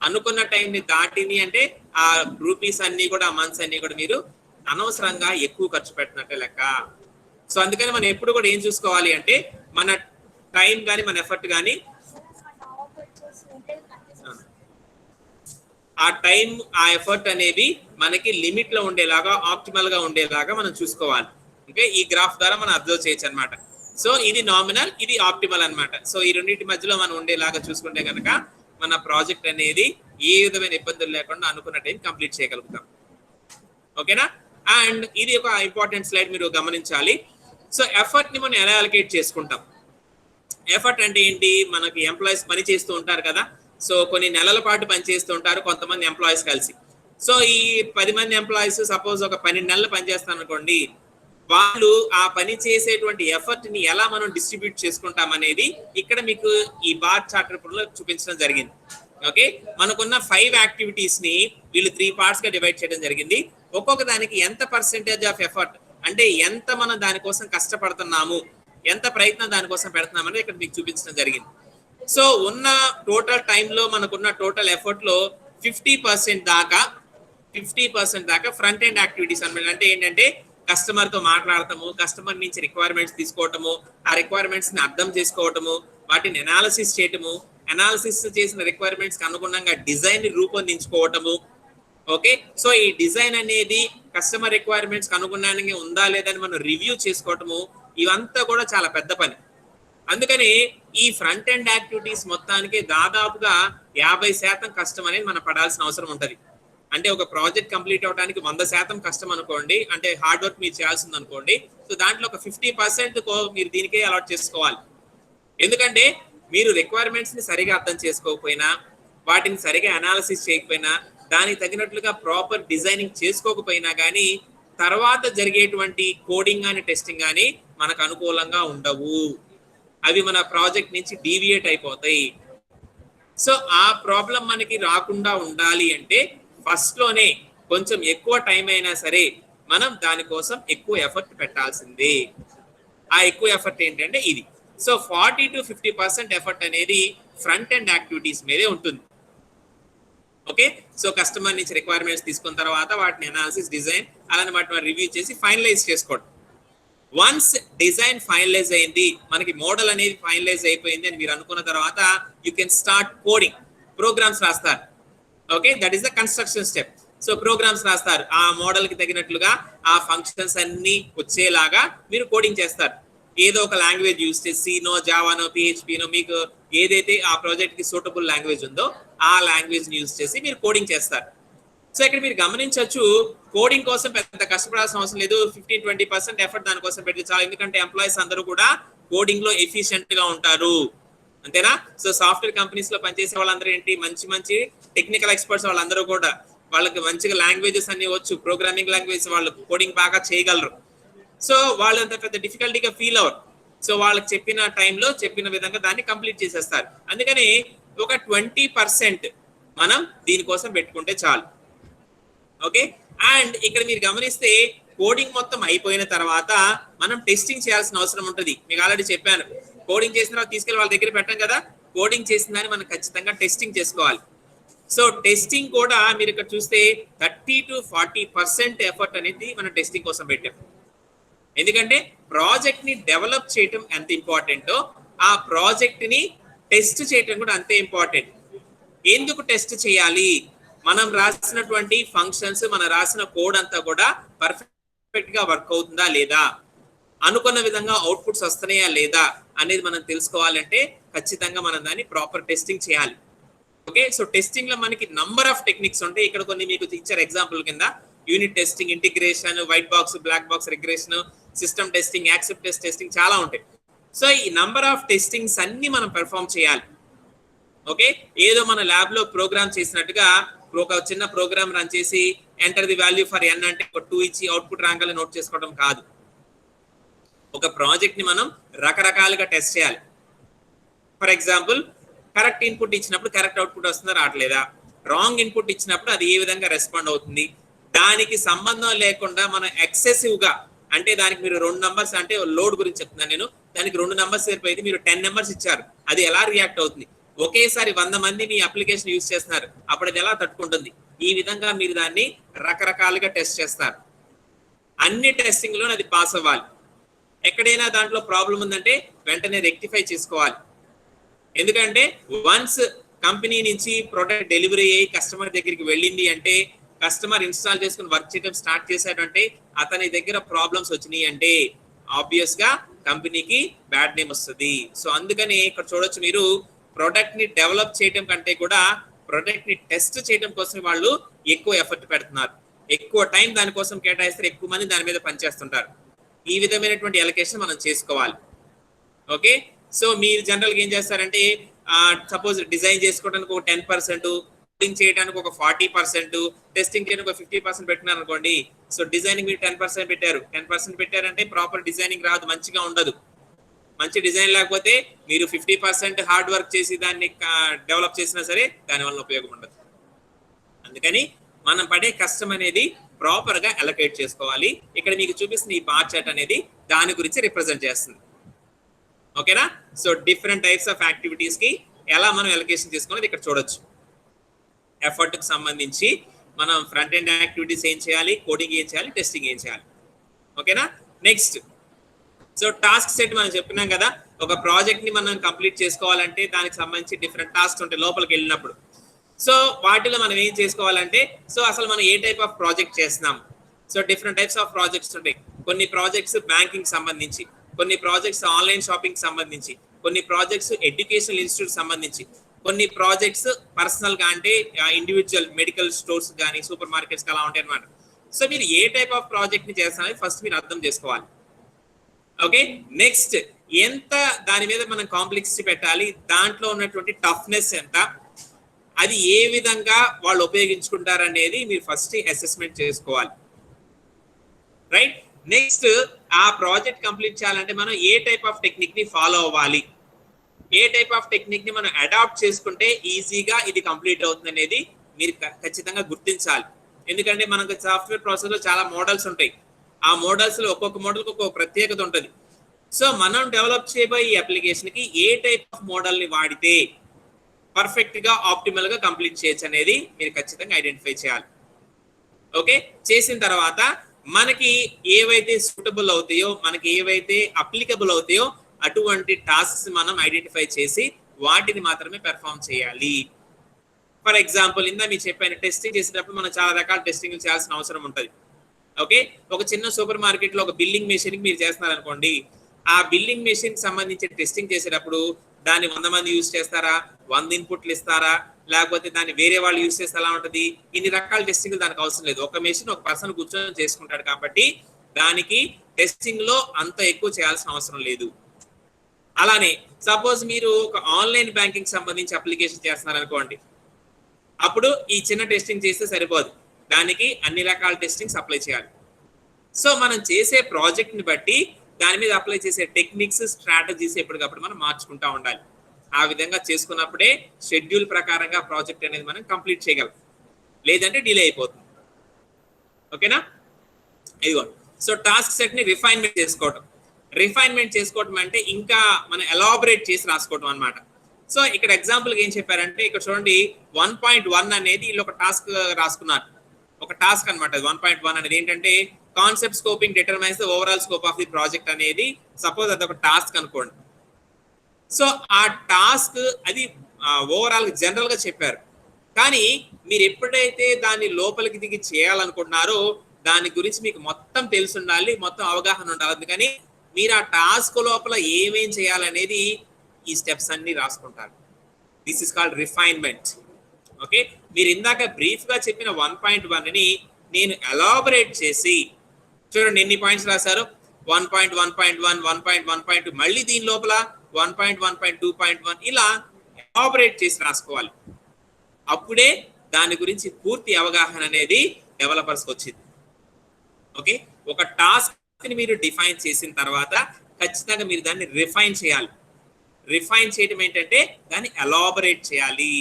అనుకున్న టైంని దాటింది అంటే ఆ రూపీస్ అన్ని కూడా, మంత్స్ అన్ని కూడా మీరు అనవసరంగా ఎక్కువ ఖర్చు పెట్టినట్టే లెక్క. సో అందుకని మనం ఎప్పుడు కూడా ఏం చూసుకోవాలి అంటే, మన టైం కానీ మన ఎఫర్ట్ కానీ, ఆ టైం ఆ ఎఫర్ట్ అనేవి మనకి లిమిట్ లో ఉండేలాగా, ఆప్టిమల్ గా ఉండేలాగా మనం చూసుకోవాలి. ఓకే, ఈ గ్రాఫ్ ద్వారా మనం అబ్జర్వ్ చేయొచ్చు అనమాట. సో ఇది నామినల్, ఇది ఆప్టిమల్ అన్నమాట. సో ఈ రెండింటి మధ్యలో మనం ఉండేలాగా చూసుకుంటే కనుక మన ప్రాజెక్ట్ అనేది ఏ విధమైన ఇబ్బందులు లేకుండా అనుకున్న టైం కంప్లీట్ చేయగలుగుతాం. ఓకేనా, అండ్ ఇది ఒక ఇంపార్టెంట్ స్లైడ్ మీరు గమనించాలి. సో ఎఫర్ట్ ని మనం ఎలా అలొకేట్ చేసుకుంటాం. ఎఫర్ట్ అంటే ఏంటి, మనకి ఎంప్లాయీస్ పని చేస్తూ ఉంటారు కదా, సో కొన్ని నెలల పాటు పని చేస్తూ ఉంటారు కొంతమంది ఎంప్లాయీస్ కలిసి. సో ఈ 10 మంది ఎంప్లాయీస్ సపోజ్ ఒక 12 నెలలు పని చేస్తాను అనుకోండి, వాళ్ళు ఆ పని చేసేటువంటి ఎఫర్ట్ ని ఎలా మనం డిస్ట్రిబ్యూట్ చేసుకుంటాం అనేది ఇక్కడ మీకు ఈ బార్ చార్ట్ రూపంలో చూపించడం జరిగింది. ఓకే, మనకున్న 5 యాక్టివిటీస్ ని వీళ్ళు 3 parts గా డివైడ్ చేయడం జరిగింది. ఒక్కొక్క దానికి ఎంత పర్సెంటేజ్ ఆఫ్ ఎఫర్ట్ అంటే ఎంత మనం దానికోసం కష్టపడుతున్నాము, ఎంత ప్రయత్నం దానికోసం పెడుతున్నాం అనేది ఇక్కడ మీకు చూపించడం జరిగింది. సో ఉన్న టోటల్ టైంలో మనకున్న టోటల్ ఎఫర్ట్ లో 50% దాకా ఫ్రంట్ ఎండ్ యాక్టివిటీస్ అన్నమాట. అంటే ఏంటంటే కస్టమర్ తో మాట్లాడటము, కస్టమర్ నుంచి రిక్వైర్మెంట్స్ తీసుకోవటము, ఆ రిక్వైర్మెంట్స్ ని అర్థం చేసుకోవటము, వాటిని అనాలిసిస్ చేయటము, అనాలిసిస్ చేసిన రిక్వైర్మెంట్స్ కి అనుగుణంగా డిజైన్ ని రూపొందించుకోవటము. ఓకే, సో ఈ డిజైన్ అనేది కస్టమర్ రిక్వైర్మెంట్స్ కి అనుగుణంగా ఉందా లేదని మనం రివ్యూ చేసుకోవటము, ఇవంతా కూడా చాలా పెద్ద పని. అందుకని ఈ ఫ్రంట్ ఎండ్ యాక్టివిటీస్ మొత్తానికి దాదాపుగా 50% కష్టం అనేది మనం పడాల్సిన అవసరం ఉంటది. అంటే ఒక ప్రాజెక్ట్ కంప్లీట్ అవడానికి 100% కష్టం అనుకోండి, అంటే హార్డ్ వర్క్ మీరు చేయాల్సింది అనుకోండి. సో దాంట్లో ఒక 50% మీరు దీనికే అలాట్ చేసుకోవాలి. ఎందుకంటే మీరు రిక్వైర్మెంట్స్ ని సరిగా అర్థం చేసుకోకపోయినా, వాటిని సరిగా అనాలిసిస్ చేయకపోయినా, దానికి తగినట్లుగా ప్రాపర్ డిజైనింగ్ చేసుకోకపోయినా కానీ తర్వాత జరిగేటువంటి కోడింగ్ కానీ టెస్టింగ్ కానీ మనకు అనుకూలంగా ఉండవు. అవి మన ప్రాజెక్ట్ నుంచి డీవియేట్ అయిపోతాయి. సో ఆ ప్రాబ్లం మనకి రాకుండా ఉండాలి అంటే ఫస్ట్ లోనే కొంచెం ఎక్కువ టైం అయినా సరే మనం దానికోసం ఎక్కువ ఎఫర్ట్ పెట్టాల్సిందే. ఆ ఎక్కువ ఎఫర్ట్ ఏంటంటే ఇది. సో 40 to 50% ఎఫర్ట్ అనేది ఫ్రంట్ ఎండ్ యాక్టివిటీస్ మీదే ఉంటుంది. ఓకే, సో కస్టమర్ నుంచి రిక్వైర్మెంట్స్ తీసుకున్న తర్వాత వాటిని అనాలిసిస్, డిజైన్ అలానే వాటిని రివ్యూ చేసి ఫైనలైజ్ చేసుకోవడం. వన్స్ డిజైన్ ఫైనలైజ్ అయింది, మనకి మోడల్ అనేది ఫైనలైజ్ అయిపోయింది అని మీరు అనుకున్న తర్వాత you can start coding. Programs రాస్తారు. Okay, that is the construction step. So programs రాస్తారు, ఆ మోడల్ కి తగినట్లుగా ఆ ఫంక్షన్స్ అన్ని వచ్చేలాగా మీరు కోడింగ్ చేస్తారు. ఏదో ఒక లాంగ్వేజ్ యూస్ చేసి సినో, జావానో, పిహెచ్పినో మీకు ఏదైతే ఆ ప్రాజెక్ట్ కి సూటబుల్ లాంగ్వేజ్ ఉందో ఆ లాంగ్వేజ్ ని యూస్ చేసి మీరు కోడింగ్ చేస్తారు. సో ఇక్కడ మీరు గమనించవచ్చు, కోడింగ్ కోసం పెద్ద కష్టపడాల్సిన అవసరం లేదు. 15-20% ఎఫర్ట్ దానికోసం పెడితే చాలు. ఎందుకంటే ఎంప్లాయీస్ అందరూ కూడా కోడింగ్ లో ఎఫిషియెంట్ గా ఉంటారు, అంతేనా? సో సాఫ్ట్వేర్ కంపెనీస్ లో పనిచేసే వాళ్ళందరూ ఏంటి, మంచి టెక్నికల్ ఎక్స్పర్ట్స్. వాళ్ళందరూ కూడా వాళ్ళకి మంచిగా లాంగ్వేజెస్ అన్ని వచ్చు, ప్రోగ్రామింగ్ లాంగ్వేజ్, వాళ్ళు కోడింగ్ బాగా చేయగలరు. సో వాళ్ళంత పెద్ద డిఫికల్టీగా ఫీల్ అవ్వరు. సో వాళ్ళకి చెప్పిన టైంలో చెప్పిన విధంగా దాన్ని కంప్లీట్ చేసేస్తారు. అందుకని ఒక 20% మనం దీనికోసం పెట్టుకుంటే చాలు. ఓకే, అండ్ ఇక్కడ మీరు గమనిస్తే కోడింగ్ మొత్తం అయిపోయిన తర్వాత మనం టెస్టింగ్ చేయాల్సిన అవసరం ఉంటుంది. మీకు ఆల్రెడీ చెప్పాను, కోడింగ్ చేసిన తర్వాత తీసుకెళ్ళి వాళ్ళ దగ్గర పెట్టాం కదా, కోడింగ్ చేసిన దాన్ని మనం ఖచ్చితంగా టెస్టింగ్ చేసుకోవాలి. సో టెస్టింగ్ కూడా మీరు ఇక్కడ చూస్తే 30 to 40% ఎఫర్ట్ అనేది మనం టెస్టింగ్ కోసం పెట్టాం. ఎందుకంటే ప్రాజెక్ట్ ని డెవలప్ చేయటం ఎంత ఇంపార్టెంటో ఆ ప్రాజెక్ట్ ని టెస్ట్ చేయటం కూడా అంతే ఇంపార్టెంట్. ఎందుకు టెస్ట్ చేయాలి? మనం రాసినటువంటి ఫంక్షన్స్, మనం రాసిన కోడ్ అంతా కూడా పర్ఫెక్ట్ గా వర్క్ అవుతుందా లేదా, అనుకున్న విధంగా అవుట్పుట్స్ వస్తున్నాయా లేదా అనేది మనం తెలుసుకోవాలంటే ఖచ్చితంగా మనం దాన్ని ప్రాపర్ టెస్టింగ్ చేయాలి. ఓకే, సో టెస్టింగ్ లో మనకి నంబర్ ఆఫ్ టెక్నిక్స్ ఉంటాయి. ఇక్కడ కొన్ని మీకు ఇచ్చారు ఎగ్జాంపుల్ కింద. Unit testing, integration, white box, black box regression, system testing, acceptance testing చాలా ఉంటాయి. సో ఈ నంబర్ ఆఫ్ టెస్టింగ్స్ అన్ని మనం పెర్ఫామ్ చేయాలి. ఓకే, ఏదో మన ల్యాబ్ లో ప్రోగ్రామ్ చేసినట్టుగా ఒక చిన్న ప్రోగ్రామ్ రన్ చేసి enter the value for n అంటే ఒక 2 ఇచ్చి అవుట్పుట్ రాగానే నోట్ చేసుకోవడం కాదు. ఒక ప్రాజెక్ట్ ని మనం రకరకాలుగా టెస్ట్ చేయాలి. ఫర్ ఎగ్జాంపుల్, కరెక్ట్ ఇన్పుట్ ఇచ్చినప్పుడు కరెక్ట్ అవుట్పుట్ వస్తుందా రావట్లేదా, రాంగ్ ఇన్పుట్ ఇచ్చినప్పుడు అది ఏ విధంగా రెస్పాండ్ అవుతుంది, దానికి సంబంధం లేకుండా మనం ఎక్సెసివ్ గా, అంటే దానికి మీరు 2 నంబర్స్, అంటే లోడ్ గురించి చెప్తున్నాను నేను, దానికి 2 నంబర్స్ సరిపోయింది, మీరు 10 నంబర్స్ ఇచ్చారు, అది ఎలా రియాక్ట్ అవుతుంది? ఒకేసారి 100 మంది మీ అప్లికేషన్ యూజ్ చేస్తున్నారు, అప్పుడు అది ఎలా తట్టుకుంటుంది? ఈ విధంగా మీరు దాన్ని రకరకాలుగా టెస్ట్ చేస్తారు. అన్ని టెస్టింగ్ లో అది పాస్ అవ్వాలి. ఎక్కడైనా దాంట్లో ప్రాబ్లం ఉందంటే వెంటనే రెక్టిఫై చేసుకోవాలి. ఎందుకంటే వన్స్ కంపెనీ నుంచి ప్రొడక్ట్ డెలివరీ అయ్యి కస్టమర్ దగ్గరికి వెళ్ళింది అంటే, కస్టమర్ ఇన్స్టాల్ చేసుకుని వర్క్ చేయడం స్టార్ట్ చేశాడంటే, అతని దగ్గర ప్రాబ్లమ్స్ వచ్చినాయి అంటే ఆబ్వియస్ గా కంపెనీకి బ్యాడ్ నేమ్ వస్తుంది. సో అందుకని ఇక్కడ చూడొచ్చు మీరు, ప్రొడక్ట్ ని డెవలప్ చేయడం కంటే కూడా ప్రొడక్ట్ ని టెస్ట్ చేయడం కోసం వాళ్ళు ఎక్కువ ఎఫర్ట్ పెడుతున్నారు, ఎక్కువ టైం దానికోసం కేటాయిస్తారు, ఎక్కువ మంది దాని మీద పనిచేస్తుంటారు. ఈ విధమైనటువంటి అలొకేషన్ మనం చేసుకోవాలి. ఓకే, సో మీరు జనరల్ గా ఏం చేస్తారంటే, సపోజ్ డిజైన్ చేసుకోవడానికి ఒక 10%, కోడింగ్ చేయడానికి ఒక 40%, టెస్టింగ్ చేయడానికి ఒక 50% పెట్టినారు అనుకోండి. సో డిజైనింగ్ మీరు 10% పెట్టారు, 10% పెట్టారంటే ప్రాపర్ డిజైనింగ్ రాదు, మంచిగా ఉండదు. మంచి డిజైన్ లేకపోతే మీరు 50% హార్డ్ వర్క్ చేసి దాన్ని డెవలప్ చేసినా సరే దానివల్ల ఉపయోగం ఉండదు. అందుకని మనం పడే కష్టం అనేది ప్రాపర్ గా అలొకేట్ చేసుకోవాలి. ఇక్కడ మీకు చూపిస్తున్న ఈ బార్ చార్ట్ అనేది దాని గురించి రిప్రజెంట్ చేస్తుంది. ఓకేనా? So different types of activities కి ఎలా మనం అలొకేషన్ చేసుకోవాలి ఇక్కడ చూడొచ్చు. ఎఫర్ట్ కి సంబంధించి మనం ఫ్రంట్ ఎండ్ యాక్టివిటీస్ ఏం చేయాలి, కోడింగ్ ఏం చేయాలి, టెస్టింగ్ ఏం చేయాలి. ఓకేనా? నెక్స్ట్, సో టాస్క్ సెట్ మనం చెప్పినాం కదా, ఒక ప్రాజెక్ట్ ని మనం కంప్లీట్ చేసుకోవాలంటే దానికి సంబంధించి డిఫరెంట్ టాస్క్స్ ఉంటాయి లోపలికి వెళ్ళినప్పుడు. సో వాటిలో మనం ఏం చేసుకోవాలంటే, సో అసలు మనం ఏ టైప్ ఆఫ్ ప్రాజెక్ట్ చేస్తున్నాం. So different types of projects ఉంటాయి. కొన్ని ప్రాజెక్ట్స్ బ్యాంకింగ్ సంబంధించి, కొన్ని ప్రాజెక్ట్స్ ఆన్లైన్ షాపింగ్ సంబంధించి, కొన్ని ప్రాజెక్ట్స్ ఎడ్యుకేషనల్ ఇన్స్టిట్యూట్ సంబంధించి, కొన్ని ప్రాజెక్ట్స్ పర్సనల్ గా అంటే ఇండివిజువల్ మెడికల్ స్టోర్స్ కానీ సూపర్ మార్కెట్స్ అలా ఉంటాయి అన్నమాట. సో మీరు ఏ టైప్ ఆఫ్ ప్రాజెక్ట్ ని చేస్తారని ఫస్ట్ మీరు అర్థం చేసుకోవాలి. ఓకే, నెక్స్ట్ ఎంత దాని మీద మనం కాంప్లెక్సిటీ పెట్టాలి, దాంట్లో ఉన్నటువంటి టఫ్నెస్ ఎంత, అది ఏ విధంగా వాళ్ళు ఉపయోగించుకుంటారు అనేది మీరు ఫస్ట్ అసెస్మెంట్ చేసుకోవాలి. రైట్? నెక్స్ట్ ఆ ప్రాజెక్ట్ కంప్లీట్ చేయాలంటే మనం ఏ టైప్ ఆఫ్ టెక్నిక్ ని ఫాలో అవ్వాలి, ఏ టైప్ ఆఫ్ టెక్నిక్ ని మనం అడాప్ట్ చేసుకుంటే ఈజీగా ఇది కంప్లీట్ అవుతుంది అనేది మీరు ఖచ్చితంగా గుర్తించాలి. ఎందుకంటే మనకు సాఫ్ట్వేర్ ప్రాసెస్ లో చాలా మోడల్స్ ఉంటాయి. ఆ మోడల్స్ లో ఒక్కొక్క మోడల్కి ఒక్కొక్క ప్రత్యేకత ఉంటుంది. సో మనం డెవలప్ చేయబోయే ఈ అప్లికేషన్ కి ఏ టైప్ ఆఫ్ మోడల్ ని వాడితే పర్ఫెక్ట్ గా ఆప్టిమల్ గా కంప్లీట్ చేయొచ్చు అనేది మీరు ఖచ్చితంగా ఐడెంటిఫై చేయాలి. ఓకే, చేసిన తర్వాత మనకి ఏవైతే సూటబుల్ అవుతాయో, మనకి ఏవైతే అప్లికబుల్ అవుతాయో అటువంటి టాస్క్స్ మనం ఐడెంటిఫై చేసి వాటిని మాత్రమే పెర్ఫామ్ చేయాలి. ఫర్ ఎగ్జాంపుల్ ఇందా మీకు చెప్పాను, టెస్టింగ్ చేసేటప్పుడు మనం చాలా రకాల టెస్టింగ్ చేయాల్సిన అవసరం ఉంటుంది. ఓకే, ఒక చిన్న సూపర్ మార్కెట్ లో ఒక బిల్లింగ్ మెషిన్ మీరు చేస్తున్నారు అనుకోండి, ఆ బిల్లింగ్ మెషిన్ సంబంధించి టెస్టింగ్ చేసేటప్పుడు దాన్ని 100 మంది యూజ్ చేస్తారా, 100 ఇన్పుట్లు ఇస్తారా, లేకపోతే దాన్ని వేరే వాళ్ళు యూజ్ చేస్తే ఎలా ఉంటుంది, ఇన్ని రకాల టెస్టింగ్ దానికి అవసరం లేదు. ఒక మెషిన్ ఒక పర్సన్ కూర్చొని చేసుకుంటాడు కాబట్టి దానికి టెస్టింగ్ లో అంత ఎక్కువ చేయాల్సిన అవసరం లేదు. అలానే సపోజ్ మీరు ఒక ఆన్లైన్ బ్యాంకింగ్ సంబంధించి అప్లికేషన్ చేస్తున్నారు అనుకోండి, అప్పుడు ఈ చిన్న టెస్టింగ్ చేస్తే సరిపోదు, దానికి అన్ని రకాల టెస్టింగ్స్ అప్లై చేయాలి. సో మనం చేసే ప్రాజెక్ట్ ని బట్టి దాని మీద అప్లై చేసే టెక్నిక్స్, స్ట్రాటజీస్ ఎప్పటికప్పుడు మనం మార్చుకుంటా ఉండాలి. ఆ విధంగా చేసుకున్నప్పుడే షెడ్యూల్ ప్రకారంగా ప్రాజెక్ట్ అనేది మనం కంప్లీట్ చేయగలం, లేదంటే డిలే అయిపోతుంది. ఓకేనా, ఇదిగో. సో టాస్క్ సెట్ ని రిఫైన్మెంట్ చేసుకోవటం. రిఫైన్మెంట్ చేసుకోవటం అంటే ఇంకా మనం ఎలాబరేట్ చేసి రాసుకోవటం అన్నమాట. సో ఇక్కడ ఎగ్జాంపుల్ ఏం చెప్పారంటే, ఇక్కడ చూడండి 1.1 అనేది వీళ్ళు ఒక టాస్క్ రాసుకున్నారు, ఒక టాస్క్ అనమాట. 1.1 అనేది ఏంటంటే concept scoping determines the overall scope of the project అనేది, సపోజ్ అది ఒక టాస్క్ అనుకోండి. సో ఆ టాస్క్ అది ఓవరాల్ జనరల్ గా చెప్పారు, కానీ మీరు ఎప్పుడైతే దాన్ని లోపలికి దిగి చేయాలనుకుంటున్నారో దాని గురించి మీకు మొత్తం తెలిసి ఉండాలి, మొత్తం అవగాహన ఉండాలి. అందుకని మీరు ఆ టాస్క్ లోపల ఏమేం చేయాలనేది ఈ స్టెప్స్ అన్ని రాసుకుంటారు. This is called refinement. Okay, మీరు ఇందాక బ్రీఫ్ గా చెప్పిన 1.1 ని నేను ఎలాబరేట్ చేసి, చూడండి ఎన్ని పాయింట్స్ రాశారు, 1.1.1, 1.1.2, మళ్ళీ దీని లోపల 1.1.2.1 ఇలా ఎలాబరేట్ చేసి రాసుకోవాలి. అప్పుడే దాని గురించి పూర్తి అవగాహన అనేది డెవలపర్స్ వచ్చింది. ఓకే, ఒక టాస్క్ ని మీరు డిఫైన్ చేసిన తర్వాత ఖచ్చితంగా మీరు దాన్ని రిఫైన్ చేయాలి. రిఫైన్ చేయడం ఏంటంటే దాన్ని ఎలాబరేట్ చేయాలి.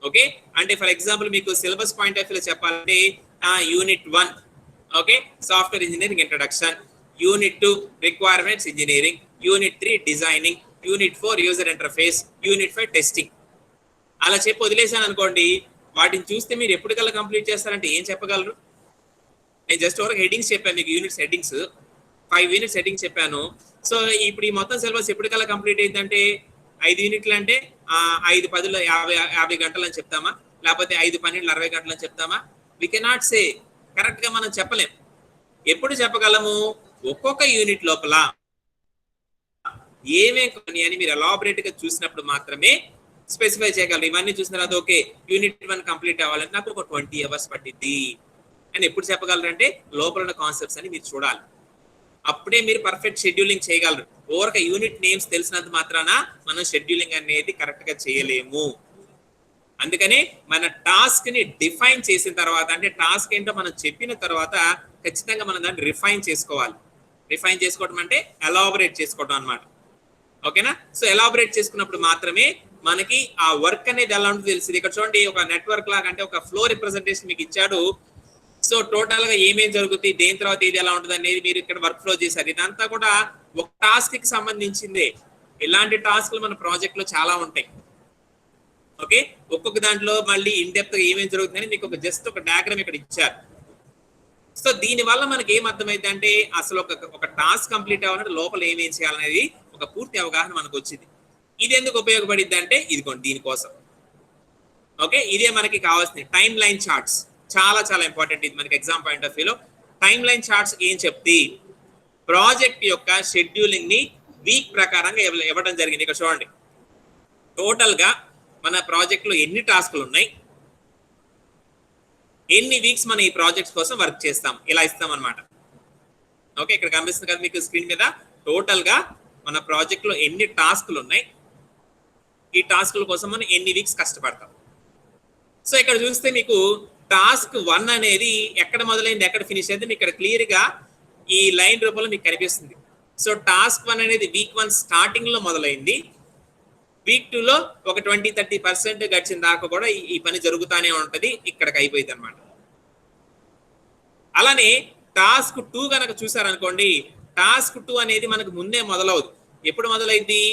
ఓకే, అంటే ఫర్ ఎగ్జాంపుల్ మీకు సిలబస్ పాయింట్ ఆఫ్ వ్యూలో చెప్పాలంటే unit 1 okay software engineering introduction, unit 2 requirements engineering, unit 3 designing, unit 4 user interface, unit 5 testing. అలా చెప్పి వదిలేసాను అనుకోండి, వాటిని చూస్తే మీరు ఎప్పటికల్లా కంప్లీట్ చేస్తారంటే ఏం చెప్పగలరు? నేను జస్ట్ ఒక హెడ్డింగ్స్ చెప్పాను మీకు, యూనిట్స్ హెడ్డింగ్స్ 5 యూనిట్స్ హెడ్డింగ్స్ చెప్పాను. సో ఇప్పుడు ఈ మొత్తం సిలబస్ ఎప్పటికల్లా కంప్లీట్ అయిందంటే 5 యూనిట్లు అంటే 5 10 50 గంటలు అని చెప్తామా, లేకపోతే 5 12 60 గంటలు అని చెప్తామా? వి కెనాట్ సే, కరెక్ట్ గా మనం చెప్పలేం. ఎప్పుడు చెప్పగలము? ఒక్కొక్క యూనిట్ లోపల ఏమేమి అని మీరు ఎలాబరేట్ గా చూసినప్పుడు మాత్రమే స్పెసిఫై చేయగలరు. ఇవన్నీ చూసిన తర్వాత ఓకే యూనిట్ 1 కంప్లీట్ అవ్వాలంటే నాకు ఒక 20 అవర్స్ పట్టింది అని ఎప్పుడు చెప్పగలరంటే లోపల ఉన్న కాన్సెప్ట్స్ అని మీరు చూడాలి. అప్పుడే మీరు పర్ఫెక్ట్ షెడ్యూలింగ్ చేయగలరు. ఓవర్ యూనిట్ నేమ్స్ తెలిసినంత మాత్రాన మనం షెడ్యూలింగ్ అనేది కరెక్ట్ గా చేయలేము. అందుకనే మన టాస్క్ ని డిఫైన్ చేసిన తర్వాత, అంటే టాస్క్ ఏంటో మనం చెప్పిన తర్వాత ఖచ్చితంగా మనం దాన్ని రిఫైన్ చేసుకోవాలి. రిఫైన్ చేసుకోవడం అంటే ఎలాబరేట్ చేసుకోవడం అన్నమాట. ఓకేనా, సో ఎలాబరేట్ చేసుకున్నప్పుడు మాత్రమే మనకి ఆ వర్క్ అనేది ఎలా ఉంటుందో తెలిసింది. ఇక్కడ చూడండి ఒక నెట్వర్క్ లాగా, అంటే ఒక ఫ్లో రిప్రజెంటేషన్ మీకు ఇచ్చాడు. సో టోటల్ గా ఏమేం జరుగుతుంది, దేని తర్వాత ఇది ఎలా ఉంటుంది అనేది మీరు ఇక్కడ వర్క్ ఫ్లో చేశారు. ఇదంతా కూడా ఒక టాస్క్ కి సంబంధించిందే. ఇలాంటి టాస్క్లు మన ప్రాజెక్ట్ లో చాలా ఉంటాయి. ఓకే, ఒక్కొక్క దాంట్లో మళ్ళీ ఇన్ డెప్త్ గా ఏమేం జరుగుతుందని మీకు ఒక జస్ట్ ఒక డయాగ్రామ్ ఇక్కడ ఇచ్చారు. సో దీని వల్ల మనకి ఏం అర్థమైంది అంటే అసలు ఒక టాస్క్ కంప్లీట్ అవ్వాలంటే లోపల ఏమేం చేయాలనేది ఒక పూర్తి అవగాహన మనకు వచ్చింది. ఇది ఎందుకు ఉపయోగపడిద్ది అంటే ఇదిగోండి దీనికోసం. ఓకే, ఇదే మనకి కావాల్సింది టైమ్ లైన్ చార్ట్స్. చాలా చాలా ఇంపార్టెంట్ ఇది మనకి ఎగ్జామ్ పాయింట్ ఆఫ్ వ్యూలో. టైమ్ లైన్ చార్ట్స్ ఏం చెప్తే ప్రాజెక్ట్ యొక్క షెడ్యూలింగ్ ని వీక్ ప్రకారంగా ఇవ్వడం జరిగింది. ఇక్కడ చూడండి టోటల్ గా మన ప్రాజెక్ట్ లో ఎన్ని టాస్క్లు ఉన్నాయి, ఎన్ని వీక్స్ మనం ఈ ప్రాజెక్ట్స్ కోసం వర్క్ చేస్తాం, ఇలా ఇస్తాం అనమాట. ఓకే, ఇక్కడ కనిపిస్తుంది కదా మీకు స్క్రీన్ మీద, టోటల్ గా మన ప్రాజెక్ట్ లో ఎన్ని టాస్క్లు ఉన్నాయి, ఈ టాస్క్ల కోసం మనం ఎన్ని వీక్స్ కష్టపడతాం. సో ఇక్కడ చూస్తే మీకు టాస్క్ 1 అనేది ఎక్కడ మొదలైంది ఎక్కడ ఫినిష్ అయింది మీకు ఇక్కడ క్లియర్ గా ఈ లైన్ రూపంలో మీకు కనిపిస్తుంది. సో టాస్క్ 1 అనేది వీక్ 1 స్టార్టింగ్ లో మొదలైంది, వీక్ 2 లో ఒక 20-30% గడిచిన దాకా కూడా ఈ పని జరుగుతానే ఉంటది, ఇక్కడికి అయిపోయింది అనమాట. అలానే టాస్క్ 2 కనుక చూసారనుకోండి, టాస్క్ 2 అనేది మనకు ముందే మొదలవుతుంది. ఎప్పుడు మొదలైద్ది?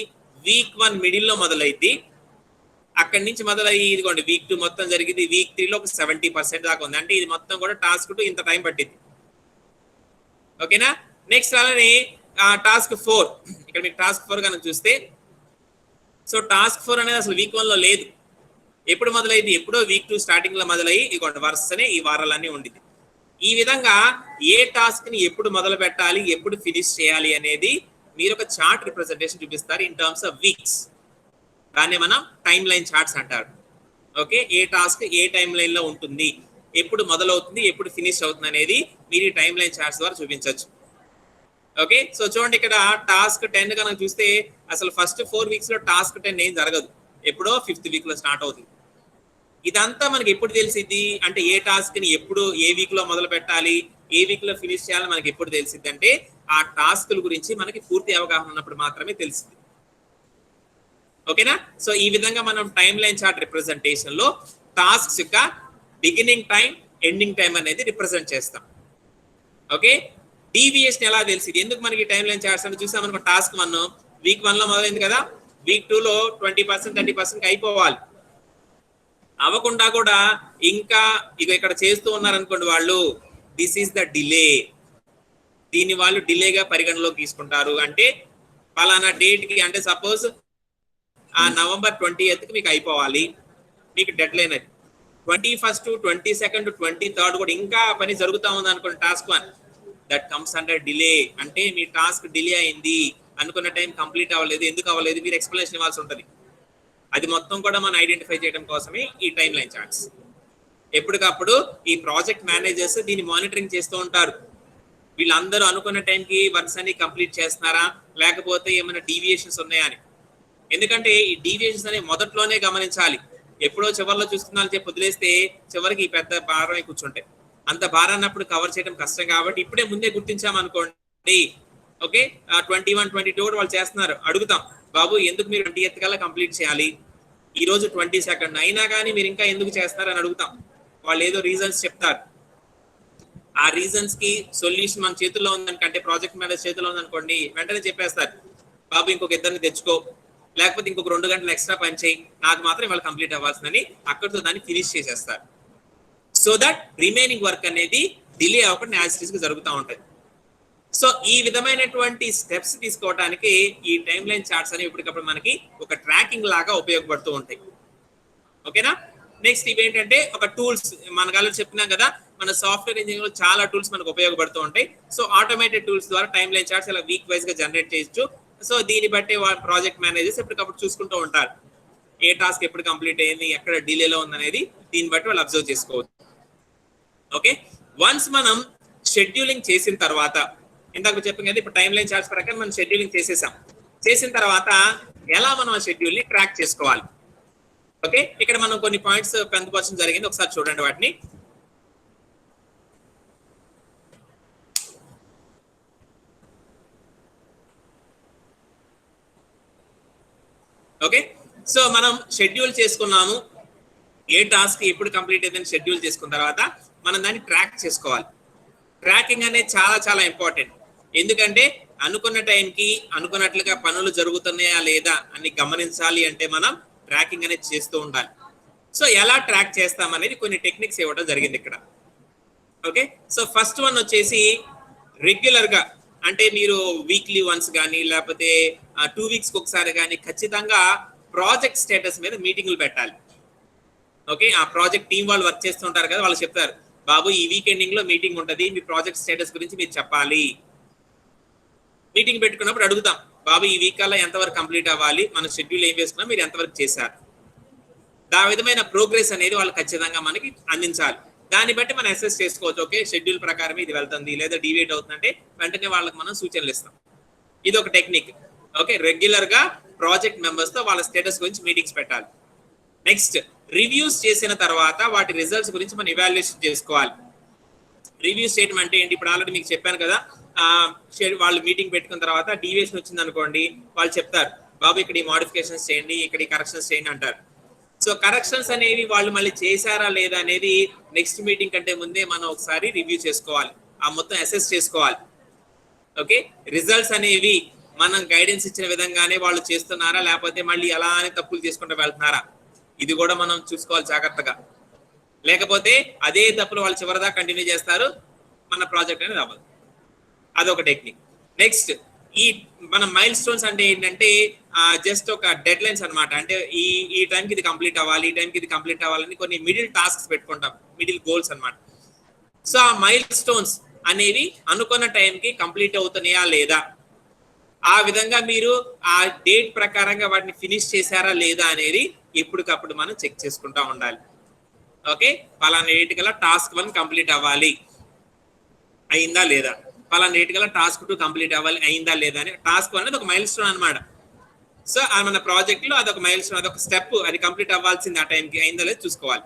వీక్ 1 మిడిల్లో మొదలైద్ది. అక్కడి నుంచి మొదలయ్యి ఇదిగోండి వీక్ 2 మొత్తం జరిగింది. వీక్ 3 లో ఒక 70% దాకా ఉంది. అంటే ఇది మొత్తం కూడా టాస్క్ 2 ఇంత టైం పట్టింది. ఓకేనా? నెక్స్ట్ అలానే టాస్క్ 4, ఇక్కడ మీకు టాస్క్ 4 కనుక చూస్తే, సో టాస్క్ 4 అనేది అసలు వీక్ 1 లో లేదు. ఎప్పుడు మొదలైంది? ఎప్పుడో వీక్ 2 స్టార్టింగ్ లో మొదలయ్యి ఇదిగోండి వరుసనే ఈ వారాలన్నీ ఉండింది. ఈ విధంగా ఏ టాస్క్ ని ఎప్పుడు మొదలు పెట్టాలి, ఎప్పుడు ఫినిష్ చేయాలి అనేది మీరు ఒక చార్ట్ రిప్రజెంటేషన్ చూపిస్తారు ఇన్ టర్మ్స్ ఆఫ్ వీక్స్. దాన్ని మనం టైం లైన్ చార్ట్స్ అంటారు. ఓకే, ఏ టాస్క్ ఏ టైం లైన్ లో ఉంటుంది, ఎప్పుడు మొదలవుతుంది, ఎప్పుడు ఫినిష్ అవుతుంది అనేది మీరు ఈ టైం లైన్ చార్ట్స్ ద్వారా చూపించవచ్చు. ఓకే, సో చూడండి ఇక్కడ టాస్క్ 10 కనుక చూస్తే అసలు ఫస్ట్ 4 వీక్స్ లో టాస్క్ 10 ఏం జరగదు. ఎప్పుడో 5th వీక్ లో స్టార్ట్ అవుతుంది. ఇదంతా మనకి ఎప్పుడు తెలిసిద్ది అంటే ఏ టాస్క్ ని ఎప్పుడు ఏ వీక్ లో మొదలు పెట్టాలి, ఏ వీక్ లో ఫినిష్ చేయాలని మనకి ఎప్పుడు తెలిసిద్ది అంటే ఆ టాస్కుల గురించి మనకి పూర్తి అవగాహన ఉన్నప్పుడు మాత్రమే తెలిసింది. ఓకేనా? సో ఈ విధంగా మనం టైం లైన్ చార్ట్ రిప్రజెంటేషన్ లో టాస్క్స్ యొక్క బిగినింగ్ టైం, ఎండింగ్ టైం అనేది రిప్రజెంట్ చేస్తాం. ఓకే, డీవియేషన్ ఎలా తెలిసింది? ఎందుకు మనకి టైం లైన్ చార్ట్స్ అని చూసాం అనుకో. టాస్క్ 1 వీక్ 1 లో మొదలైంది కదా, వీక్ 2 లో 20% 30% అయిపోవాలి. అవ్వకుండా కూడా ఇంకా ఇక ఇక్కడ చేస్తూ ఉన్నారనుకోండి వాళ్ళు, దిస్ ఈస్ ద డిలే. దీన్ని వాళ్ళు డిలేగా పరిగణలోకి తీసుకుంటారు. అంటే పలానా డేట్ కి, అంటే సపోజ్ ఆ November 20th కి మీకు అయిపోవాలి, మీకు డెడ్ లైన్ అది. 21st, 22nd, 23rd కూడా ఇంకా పని జరుగుతూ ఉంది అనుకోండి task 1, that comes under delay. అంటే మీ టాస్క్ డిలే అయింది, అనుకున్న టైం కంప్లీట్ అవ్వలేదు. ఎందుకు అవ్వలేదు మీరు ఎక్స్ప్లెనేషన్ ఇవ్వాల్సి ఉంటుంది. అది మొత్తం కూడా మనం ఐడెంటిఫై చేయడం కోసమే ఈ టైం లైన్ చార్ట్స్. ఎప్పటికప్పుడు ఈ ప్రాజెక్ట్ మేనేజర్స్ దీన్ని మానిటరింగ్ చేస్తూ ఉంటారు. వీళ్ళందరూ అనుకున్న టైంకి వర్క్స్ అన్ని కంప్లీట్ చేస్తున్నారా, లేకపోతే ఏమైనా డీవియేషన్స్ ఉన్నాయా అని. ఎందుకంటే ఈ డీవియేషన్స్ అనేవి మొదట్లోనే గమనించాలి. ఎప్పుడో చివరిలో చూస్తున్నారని చెప్పి వదిలేస్తే చివరికి ఈ పెద్ద భారం కూర్చుంటాయి. అంత భారాన్నప్పుడు కవర్ చేయడం కష్టం కాబట్టి ఇప్పుడే ముందే గుర్తించామనుకోండి. ఓకే, 21, 22 కూడా వాళ్ళు చేస్తున్నారు. అడుగుతాం, బాబు ఎందుకు మీరు 20th కల్లా కంప్లీట్ చేయాలి, ఈ రోజు 22nd అయినా కానీ మీరు ఇంకా ఎందుకు చేస్తారు అని అడుగుతాం. వాళ్ళు ఏదో రీజన్స్ చెప్తారు. ఆ రీజన్స్ కి సొల్యూషన్ మన చేతుల్లో ఉందనుకంటే, ప్రాజెక్ట్ మేనేజర్ చేతిలో ఉందనుకోండి, వెంటనే చెప్పేస్తారు, బాబు ఇంకొక ఇద్దరిని తెచ్చుకో, లేకపోతే ఇంకొక 2 గంటలు ఎక్స్ట్రా పని చేయి, నాకు మాత్రం వాళ్ళు కంప్లీట్ అవ్వాల్సిందని అక్కడితో దాన్ని ఫినిష్ చేసేస్తారు. సో దట్ రిమైనింగ్ వర్క్ అనేది డిలే అవ్వకుండా యాజ్ గా జరుగుతూ ఉంటుంది. సో ఈ విధమైనటువంటి స్టెప్స్ తీసుకోవడానికి ఈ టైం లైన్ చార్ట్స్ అనేవి ఇప్పటికప్పుడు మనకి ఒక ట్రాకింగ్ లాగా ఉపయోగపడుతూ ఉంటాయి. ఓకేనా? నెక్స్ట్ ఇవేంటంటే ఒక టూల్స్, మనకు ఆల్రెడీ చెప్పినాం కదా, మన సాఫ్ట్వేర్ ఇంజనీరింగ్ లో చాలా టూల్స్ మనకు ఉపయోగపడుతూ ఉంటాయి. సో ఆటోమేటెడ్ టూల్స్ ద్వారా టైం లైన్ చార్ట్స్ ఇలా వీక్ వైజ్ గా జనరేట్ చేయొచ్చు. సో దీన్ని బట్టి ప్రాజెక్ట్ మేనేజర్స్ ఎప్పటికప్పుడు చూసుకుంటూ ఉంటారు, ఏ టాస్క్ ఎప్పుడు కంప్లీట్ అయ్యింది, ఎక్కడ డిలేలో ఉందనేది దీన్ని బట్టి వాళ్ళు అబ్జర్వ్ చేసుకోవచ్చు. ఓకే, వన్స్ మనం షెడ్యూలింగ్ చేసిన తర్వాత, ఇందాక చెప్పాం కదా, ఇప్పుడు టైం లైన్ చార్ట్స్ ప్రకారం మనం షెడ్యూలింగ్ చేసేసాం. చేసిన తర్వాత ఎలా మనం ఆ షెడ్యూల్ ని ట్రాక్ చేసుకోవాలి? ఓకే, ఇక్కడ మనం కొన్ని పాయింట్స్ పొందుపరచడం జరిగింది, ఒకసారి చూడండి వాటిని. ఓకే, సో మనం షెడ్యూల్ చేసుకున్నాము, ఏ టాస్క్ ఎప్పుడు కంప్లీట్ అయిందని షెడ్యూల్ చేసుకున్న తర్వాత మనం దాన్ని ట్రాక్ చేసుకోవాలి. ట్రాకింగ్ అనేది చాలా చాలా ఇంపార్టెంట్. ఎందుకంటే అనుకున్న టైంకి అనుకున్నట్లుగా పనులు జరుగుతున్నాయా లేదా అని గమనించాలి అంటే మనం ట్రాకింగ్ అనేది చేస్తూ ఉండాలి. సో ఎలా ట్రాక్ చేస్తాం అనేది కొన్ని టెక్నిక్స్ ఇవ్వడం జరిగింది ఇక్కడ. ఓకే, సో ఫస్ట్ వన్ వచ్చేసి రెగ్యులర్ గా, అంటే మీరు వీక్లీ వన్స్ కానీ లేకపోతే 2 వీక్స్ ఒకసారి కానీ ఖచ్చితంగా ప్రాజెక్ట్ స్టేటస్ మీద మీటింగులు పెట్టాలి. ఓకే, ఆ ప్రాజెక్ట్ టీం వాళ్ళు వర్క్ చేస్తుంటారు కదా, వాళ్ళు చెప్తారు, బాబు ఈ వీక్ ఎండింగ్ లో మీటింగ్ ఉంటుంది, మీ ప్రాజెక్ట్ స్టేటస్ గురించి మీరు చెప్పాలి. మీటింగ్ పెట్టుకున్నప్పుడు అడుగుతాం, బాబు ఈ వీక్ కల్లా ఎంతవరకు కంప్లీట్ అవ్వాలి, మన షెడ్యూల్ ఏం వేసుకున్నా మీరు ఎంతవరకు చేశారు. ఆ విధమైన ప్రోగ్రెస్ అనేది వాళ్ళు ఖచ్చితంగా మనకి అందించాలి. దాన్ని బట్టి మనం అసెస్ చేసుకోవచ్చు. ఓకే, షెడ్యూల్ ప్రకారం ఇది వెళ్తుంది లేదా డివియేట్ అవుతుందంటే వెంటనే వాళ్ళకి మనం సూచనలు ఇస్తాం. ఇది ఒక టెక్నిక్. ఓకే, రెగ్యులర్ గా ప్రాజెక్ట్ మెంబర్స్ తో వాళ్ళ స్టేటస్ గురించి మీటింగ్స్ పెట్టాలి. నెక్స్ట్, రివ్యూస్ చేసిన తర్వాత వాటి రిజల్ట్స్ గురించి మనం ఇవాల్యుయేషన్ చేసుకోవాలి. రివ్యూస్ చేయడం అంటే ఏంటి? ఇప్పుడు ఆల్రెడీ మీకు చెప్పాను కదా, వాళ్ళు మీటింగ్ పెట్టుకున్న తర్వాత డీవియేషన్ వచ్చింది అనుకోండి, వాళ్ళు చెప్తారు, బాబు ఇక్కడ ఈ మోడిఫికేషన్స్ చేయండి, ఇక్కడ ఈ కరెక్షన్స్ చేయండి అంటారు. సో సో కరెక్షన్స్ అనేవి వాళ్ళు మళ్ళీ చేశారా లేదా అనేది నెక్స్ట్ మీటింగ్ కంటే ముందే మనం ఒకసారి రివ్యూ చేసుకోవాలి, ఆ మొత్తం అసెస్ చేసుకోవాలి. ఓకే, రిజల్ట్స్ అనేవి మనం గైడెన్స్ ఇచ్చిన విధంగానే వాళ్ళు చేస్తున్నారా, లేకపోతే మళ్ళీ అలానే తప్పులు చేసుకుంటూ వెళ్తున్నారా, ఇది కూడా మనం చూసుకోవాలి జాగ్రత్తగా. లేకపోతే అదే తప్పులు వాళ్ళు చివరిదాకా కంటిన్యూ చేస్తారు, మన ప్రాజెక్ట్ అనేది అవ్వదు. అదొక టెక్నిక్. నెక్స్ట్, ఈ మన మైల్ స్టోన్స్ అంటే ఏంటంటే జస్ట్ ఒక డెడ్ లైన్స్ అనమాట. అంటే ఈ టైంకి ఇది కంప్లీట్ అవ్వాలి, ఈ టైంకి ఇది కంప్లీట్ అవ్వాలని కొన్ని మిడిల్ టాస్క్స్ పెట్టుకుంటాం, మిడిల్ గోల్స్ అనమాట. సో ఆ మైల్ స్టోన్స్ అనేవి అనుకున్న టైంకి కంప్లీట్ అవుతున్నాయా లేదా, ఆ విధంగా మీరు ఆ డేట్ ప్రకారంగా వాటిని ఫినిష్ చేశారా లేదా అనేది ఎప్పటికప్పుడు మనం చెక్ చేసుకుంటా ఉండాలి. ఓకే, పలానా డేట్ కల్లా టాస్క్ 1 కంప్లీట్ అవ్వాలి, అయిందా లేదా, పలానా డేట్ కల్లా టాస్క్ 2 కంప్లీట్ అవ్వాలి, అయిందా లేదా అని. టాస్క్ 1 అనేది ఒక మైల్ స్టోన్ అనమాట. సో మన ప్రాజెక్ట్ లో అదొక మైల్ స్టోన్, అదొక స్టెప్, అది కంప్లీట్ అవ్వాల్సింది, ఆ టైంకి అయిందా లేదా చూసుకోవాలి.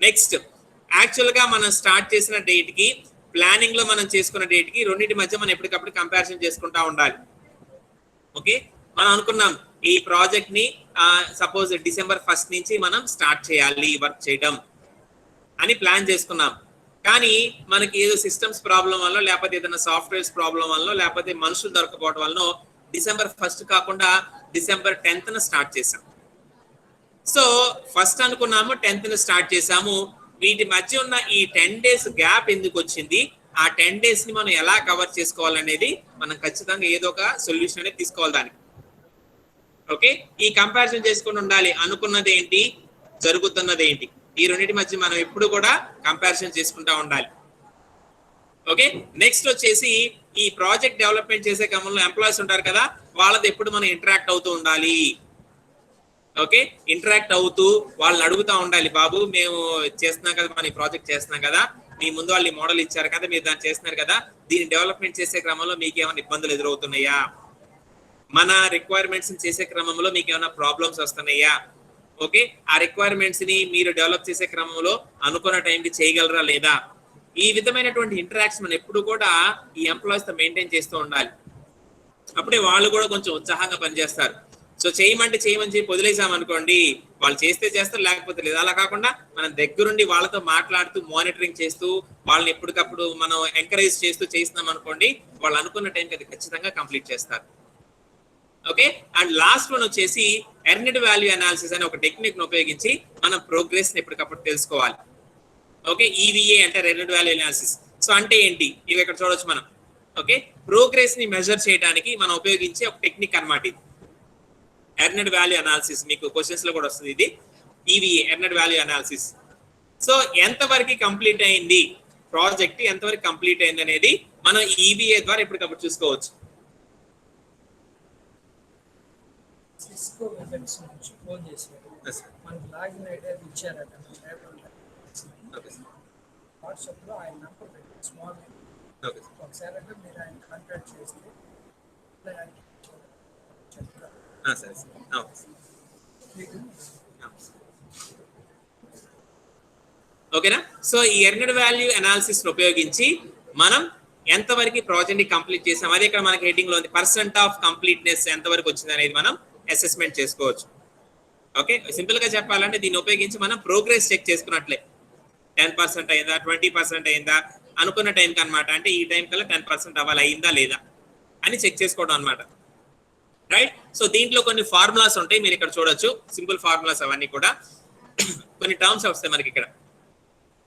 నెక్స్ట్, యాక్చువల్ గా మనం స్టార్ట్ చేసిన డేట్ కి, ప్లానింగ్ లో మనం చేసుకున్న డేట్ కి రెండింటి మధ్య మనం ఎప్పటికప్పుడు కంపారిజన్ చేసుకుంటా ఉండాలి. ఓకే, మనం అనుకున్నాం ఈ ప్రాజెక్ట్ ని సపోజ్ December 1 నుంచి మనం స్టార్ట్ చేయాలి వర్క్ చేయడం అని ప్లాన్ చేసుకున్నాం. కానీ మనకి ఏదో సిస్టమ్స్ ప్రాబ్లం వల్ల, లేకపోతే ఏదైనా సాఫ్ట్వేర్స్ ప్రాబ్లం వల్ల, లేకపోతే మనుషులు దొరకపోవడం వల్ల December 1 కాకుండా December 10th స్టార్ట్ చేసాం. సో ఫస్ట్ అనుకున్నాము, 10th స్టార్ట్ చేసాము. వీటి మధ్య ఉన్న ఈ 10 days గ్యాప్ ఎందుకు వచ్చింది, ఆ 10 days ని మనం ఎలా కవర్ చేసుకోవాలనేది మనం ఖచ్చితంగా ఏదో ఒక సొల్యూషన్ అనేది తీసుకోవాలి దానికి. ఓకే, ఈ కంపారిజన్ చేసుకుని ఉండాలి, అనుకున్నది ఏంటి, జరుగుతున్నది ఏంటి, ఈ రెండింటి మధ్య మనం ఎప్పుడు కూడా కంపారిజన్ చేసుకుంటా ఉండాలి. ఓకే, నెక్స్ట్ వచ్చేసి ఈ ప్రాజెక్ట్ డెవలప్మెంట్ చేసే క్రమంలో ఎంప్లాయీస్ ఉంటారు కదా, వాళ్ళది ఎప్పుడు మనం ఇంటరాక్ట్ అవుతూ ఉండాలి. ఓకే, ఇంటరాక్ట్ అవుతూ వాళ్ళని అడుగుతూ ఉండాలి, బాబు మేము చేస్తున్నాం కదా, మన ఈ ప్రాజెక్ట్ చేస్తున్నాం కదా, మీ ముందు వాళ్ళు ఈ మోడల్ ఇచ్చారు కదా, మీరు దాన్ని చేస్తున్నారు కదా, దీన్ని డెవలప్మెంట్ చేసే క్రమంలో మీకు ఏమైనా ఇబ్బందులు ఎదురవుతున్నాయా, మన రిక్వైర్మెంట్స్ చేసే క్రమంలో మీకు ఏమైనా ప్రాబ్లమ్స్ వస్తున్నాయా, ఓకే, ఆ రిక్వైర్మెంట్స్ ని మీరు డెవలప్ చేసే క్రమంలో అనుకున్న టైంకి చేయగలరా లేదా, ఈ విధమైనటువంటి ఇంటరాక్షన్ ఎప్పుడు కూడా ఈ ఎంప్లాయీస్ తో మెయింటైన్ చేస్తూ ఉండాలి. అప్పుడే వాళ్ళు కూడా కొంచెం ఉత్సాహంగా పనిచేస్తారు. సో చేయమంటే చేయమని చెప్పి వదిలేసాం అనుకోండి, వాళ్ళు చేస్తే చేస్తారు, లేకపోతే లేదు. అలా కాకుండా మనం దగ్గరుండి వాళ్ళతో మాట్లాడుతూ, మానిటరింగ్ చేస్తూ, వాళ్ళని ఎప్పటికప్పుడు మనం ఎంకరేజ్ చేస్తూ చేస్తున్నాం అనుకోండి, వాళ్ళు అనుకున్న టైంకి అది ఖచ్చితంగా కంప్లీట్ చేస్తారు. ఓకే, అండ్ లాస్ట్ వన్ వచ్చేసి ఎర్నెడ్ వాల్యూ అనాలిసిస్ అనే ఒక టెక్నిక్ ని ఉపయోగించి మనం ప్రోగ్రెస్ ని ఎప్పటికప్పుడు తెలుసుకోవాలి. ఓకే, ఈవీఏ అంటే ఎర్నెడ్ వాల్యూ అనాలిసిస్. సో అంటే ఏంటి, ఇవి ఇక్కడ చూడొచ్చు మనం. ఓకే, ప్రోగ్రెస్ ని మెజర్ చేయడానికి మనం ఉపయోగించే ఒక టెక్నిక్ అన్నమాట ఇది, ఎర్నెడ్ వాల్యూ అనాలిసిస్. మీకు క్వశ్చన్స్ లో కూడా వస్తుంది ఇది, EVA earned value analysis. So ఎంతవరకు కంప్లీట్ అయింది ప్రాజెక్ట్, ఎంతవరకు కంప్లీట్ అయింది అనేది మనం ఈవీఏ ద్వారా ఎప్పటికప్పుడు చూసుకోవచ్చు. సిస్కో వెబెక్స్ నుంచి ఫోన్ చేశారు, మనకి లాగిన్ ఐడి అది ఇచ్చారట, వాట్సాప్లో ఆయన నంబర్ పెట్టి స్మాల్ ఒకసారి అంటే మీరు ఆయన కాంటాక్ట్ చేస్తే చెప్తారు. ఓకేనా. సో ఈ ఎర్నెడ్ వాల్యూ అనాలిసిస్ ఉపయోగించి మనం ఎంతవరకు ప్రాజెక్ట్ ని కంప్లీట్ చేసాం, అదే ఇక్కడ మనకి హెడ్డింగ్ లో ఉంది, పర్సెంట్ ఆఫ్ కంప్లీట్నెస్ ఎంతవరకు వచ్చింది అనేది మనం అసెస్మెంట్ చేసుకోవచ్చు. ఓకే, సింపుల్ గా చెప్పాలంటే దీన్ని ఉపయోగించి మనం ప్రోగ్రెస్ చెక్ చేసుకున్నట్లే, 10% అయిందా, 20% అయిందా, అనుకున్న టైంకి అనమాట. అంటే ఈ టైం కల్లా 10% అవ్వాలి, అయిందా లేదా అని చెక్ చేసుకోవడం అనమాట. రైట్. సో దీంట్లో కొన్ని ఫార్ములాస్ ఉంటాయి, మీరు ఇక్కడ చూడొచ్చు, సింపుల్ ఫార్ములాస్ అవన్నీ కూడా. కొన్ని టర్మ్స్ వస్తాయి మనకి ఇక్కడ.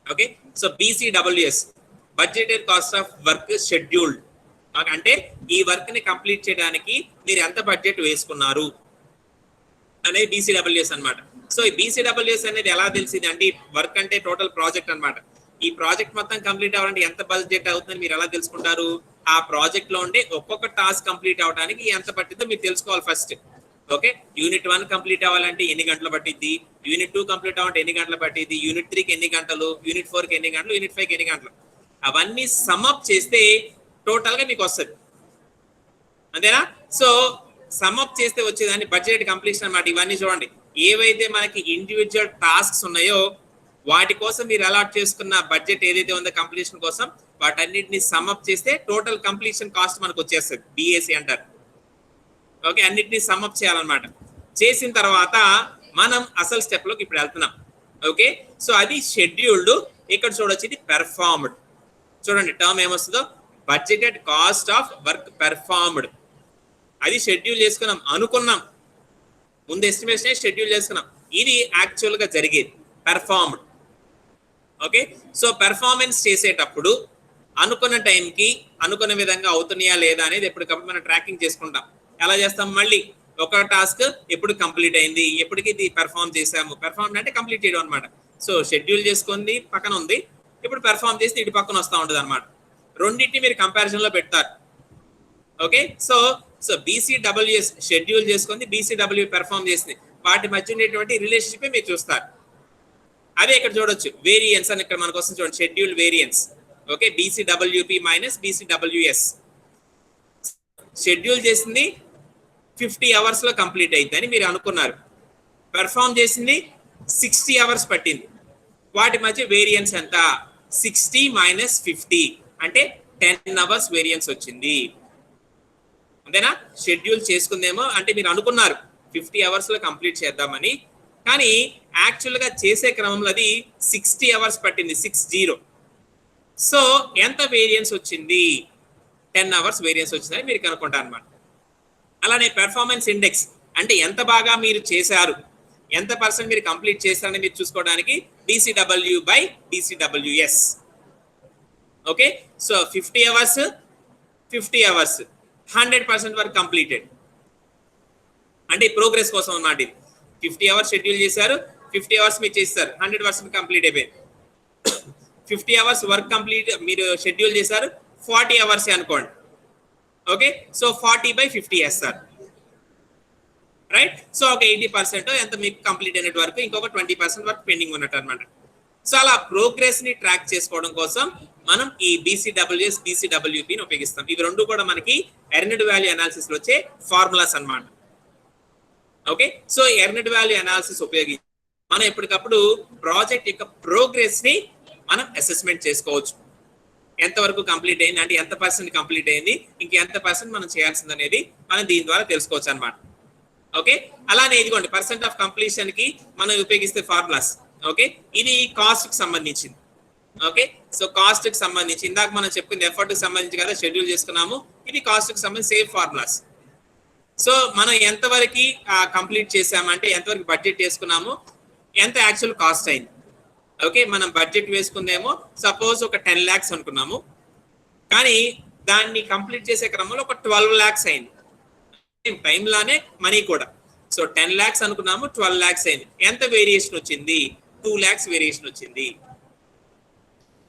Okay, so BCWS budgeted cost of work scheduled, అంటే ఈ వర్క్ ని కంప్లీట్ చేయడానికి మీరు ఎంత బడ్జెట్ వేసుకున్నారు అనేది BCWS అన్నమాట. సో ఈ BCWS అనేది ఎలా తెలిసింది అంటే, వర్క్ అంటే టోటల్ ప్రాజెక్ట్ అన్నమాట. ఈ ప్రాజెక్ట్ మొత్తం కంప్లీట్ అవ్వాలంటే ఎంత బడ్జెట్ అవుతుందని మీరు ఎలా తెలుసుకుంటారు, ఆ ప్రాజెక్ట్ లో ఉండే ఒక్కొక్క టాస్క్ కంప్లీట్ అవడానికి ఎంత పట్టిందో మీరు తెలుసుకోవాలి ఫస్ట్. ఓకే, యూనిట్ 1 కంప్లీట్ అవ్వాలంటే ఎన్ని గంటలు పట్టిద్ది, యూనిట్ 2 కంప్లీట్ అవ్వాలంటే ఎన్ని గంటలు పట్టిద్ది, యూనిట్ 3కి ఎన్ని గంటలు, యూనిట్ 4కి ఎన్ని గంటలు, యూనిట్ 5కి ఎన్ని గంటలు, అవన్నీ సమ్అప్ చేస్తే టోటల్ గా మీకు వస్తుంది, అంతేనా. సో సమ్అప్ చేస్తే వచ్చేదాన్ని బడ్జెట్ కంప్లీషన్ అన్నమాట. ఇవన్నీ చూడండి, ఏవైతే మనకి ఇండివిజువల్ టాస్క్స్ ఉన్నాయో వాటి కోసం మీరు అలాట్ చేసుకున్న బడ్జెట్ ఏదైతే ఉందో కంప్లీషన్ కోసం, వాటన్నిటిని సమ్అప్ చేస్తే టోటల్ కంప్లీషన్ కాస్ట్ మనకు వచ్చేస్తుంది, BAC అంటారు. ఓకే, అన్నిటిని సమ్అప్ చేయాలన్నమాట. చేసిన తర్వాత మనం అసలు స్టెప్ లోకి ఇప్పుడు వెళ్తున్నాం. ఓకే, సో అది షెడ్యూల్డ్. ఇక్కడ చూడొచ్చు ఇది పెర్ఫార్మ్డ్. చూడండి టర్మ్ ఏమొస్తుందో, budgeted cost of work performed. అది షెడ్యూల్ చేసుకున్నాం, అనుకున్నాం ముందు ఎస్టిమేషన్ షెడ్యూల్ చేసుకున్నాం, ఇది యాక్చువల్ గా జరిగేది పెర్ఫార్మ్డ్. ఓకే, సో పెర్ఫార్మెన్స్ చేసేటప్పుడు అనుకున్న టైంకి అనుకున్న విధంగా అవుతున్నాయా లేదా అనేది ఎప్పటికప్పుడు మనం ట్రాకింగ్ చేసుకుంటాం. ఎలా చేస్తాం, మళ్ళీ ఒక టాస్క్ ఎప్పుడు కంప్లీట్ అయింది, ఎప్పటికి ఇది పెర్ఫార్మ్ చేసాము. పెర్ఫార్మ్ అంటే కంప్లీట్ చేయడం అనమాట. సో షెడ్యూల్ చేసుకుంది పక్కన ఉంది, ఇప్పుడు పెర్ఫార్మ్ చేసి ఇటు పక్కన వస్తూ ఉంటుంది అనమాట. రెండింటిని మీరు కంపారిజన్ లో పెడతారు. ఓకే, సో బీసీడబ్ల్యూఎస్ షెడ్యూల్ చేసుకుంది, బీసీడబ్ల్యూ పెర్ఫార్మ్ చేసింది, వాటి మధ్య ఉండేటువంటి రిలేషన్షిప్ మీరు చూస్తారు. అదే ఇక్కడ చూడొచ్చు వేరియన్స్ అని ఇక్కడ మనకు వస్తుంది చూడండి, schedule variance. Okay, BCWP minus BCWS. Schedule చేసింది 50 అవర్స్ లో కంప్లీట్ అయిందని మీరు అనుకున్నారు, పెర్ఫార్మ్ చేసింది 60 అవర్స్ పట్టింది. వాటి మధ్య వేరియన్స్ ఎంత, 60 మైనస్ 50 అంటే 10 అవర్స్ వేరియన్స్ వచ్చింది. అంతేనా? షెడ్యూల్ చేసుకుందేమో అంటే మీరు అనుకున్నారు 50 అవర్స్ లో కంప్లీట్ చేద్దామని, కానీ యాక్చువల్ గా చేసే క్రమంలో అది 60 అవర్స్ పట్టింది, 60. సో ఎంత వేరియన్స్ వచ్చింది, 10 అవర్స్ వేరియన్స్ వచ్చిందని మీరు కనుక్కుంటారు అనమాట. అలానే పెర్ఫార్మెన్స్ ఇండెక్స్ అంటే ఎంత బాగా మీరు చేశారు, ఎంత పర్సెంట్ మీరు కంప్లీట్ చేశారని మీరు చూసుకోవడానికి BCW by BCWS. Okay, so 50 hours 50 hours 100% work completed అంటే ప్రోగ్రెస్ కోసం అన్నమాట. ఇది 50 అవర్స్ షెడ్యూల్ చేశారు, 50 అవర్స్ మీరు చేస్తారు, 100% కంప్లీట్ అయిపోయింది. 50 అవర్స్ వర్క్ కంప్లీట్ మీరు షెడ్యూల్ చేశారు, 40 అవర్స్ అనుకోండి. ఓకే, సో 40 బై 50 వేస్తారు, రైట్? సో ఒక 80% ఎంత మీకు కంప్లీట్ అయినట్టు వరకు, ఇంకొక 20% వరకు పెండింగ్ ఉన్నట్టు అనమాట. సో అలా ప్రోగ్రెస్ ని ట్రాక్ చేసుకోవడం కోసం మనం ఈ బీసీడబ్ల్యూఎస్ బీసీడబ్ల్యూపీని ఉపయోగిస్తాం. ఇవి రెండు కూడా మనకి ఎర్నడ్ వాల్యూ అనాలిసిస్ లో వచ్చే ఫార్ములాస్ అన్నమాట. Okay, so earned value analysis ఉపయోగించి మనం ఎప్పటికప్పుడు ప్రాజెక్ట్ యొక్క ప్రోగ్రెస్ ని మనం అసెస్మెంట్ చేసుకోవచ్చు. ఎంతవరకు కంప్లీట్ అయింది అంటే ఎంత పర్సెంట్ కంప్లీట్ అయింది, ఇంకెంత పర్సెంట్ మనం చేయాల్సింది అనేది మనం దీని ద్వారా తెలుసుకోవచ్చు అనమాట. ఓకే, అలానే ఇదిగోండి పర్సెంట్ ఆఫ్ కంప్లీషన్ కి మనం ఉపయోగిస్తే ఫార్ములాస్. ఓకే, ఇది కాస్ట్ కి సంబంధించింది. ఓకే, సో కాస్ట్ కి సంబంధించి ఇందాక మనం చెప్పుకుంది ఎఫర్ట్ కి సంబంధించి కదా షెడ్యూల్ చేసుకున్నాము, ఇది కాస్ట్ కి సంబంధించి సేమ్ ఫార్ములాస్. సో మనం ఎంతవరకు కంప్లీట్ చేసామంటే ఎంతవరకు బడ్జెట్ చేసుకున్నాము, ఎంత యాక్చువల్ కాస్ట్ అయింది. ఓకే, మనం బడ్జెట్ వేసుకుందేమో సపోజ్ ఒక 10 lakhs అనుకున్నాము, కానీ దాన్ని కంప్లీట్ చేసే క్రమంలో ఒక 12 lakhs అయింది. టైంలానే మనీ కూడా. సో 10 lakhs అనుకున్నాము, 12 lakhs అయింది. ఎంత వేరియేషన్ వచ్చింది, 2 lakhs వేరియేషన్ వచ్చింది.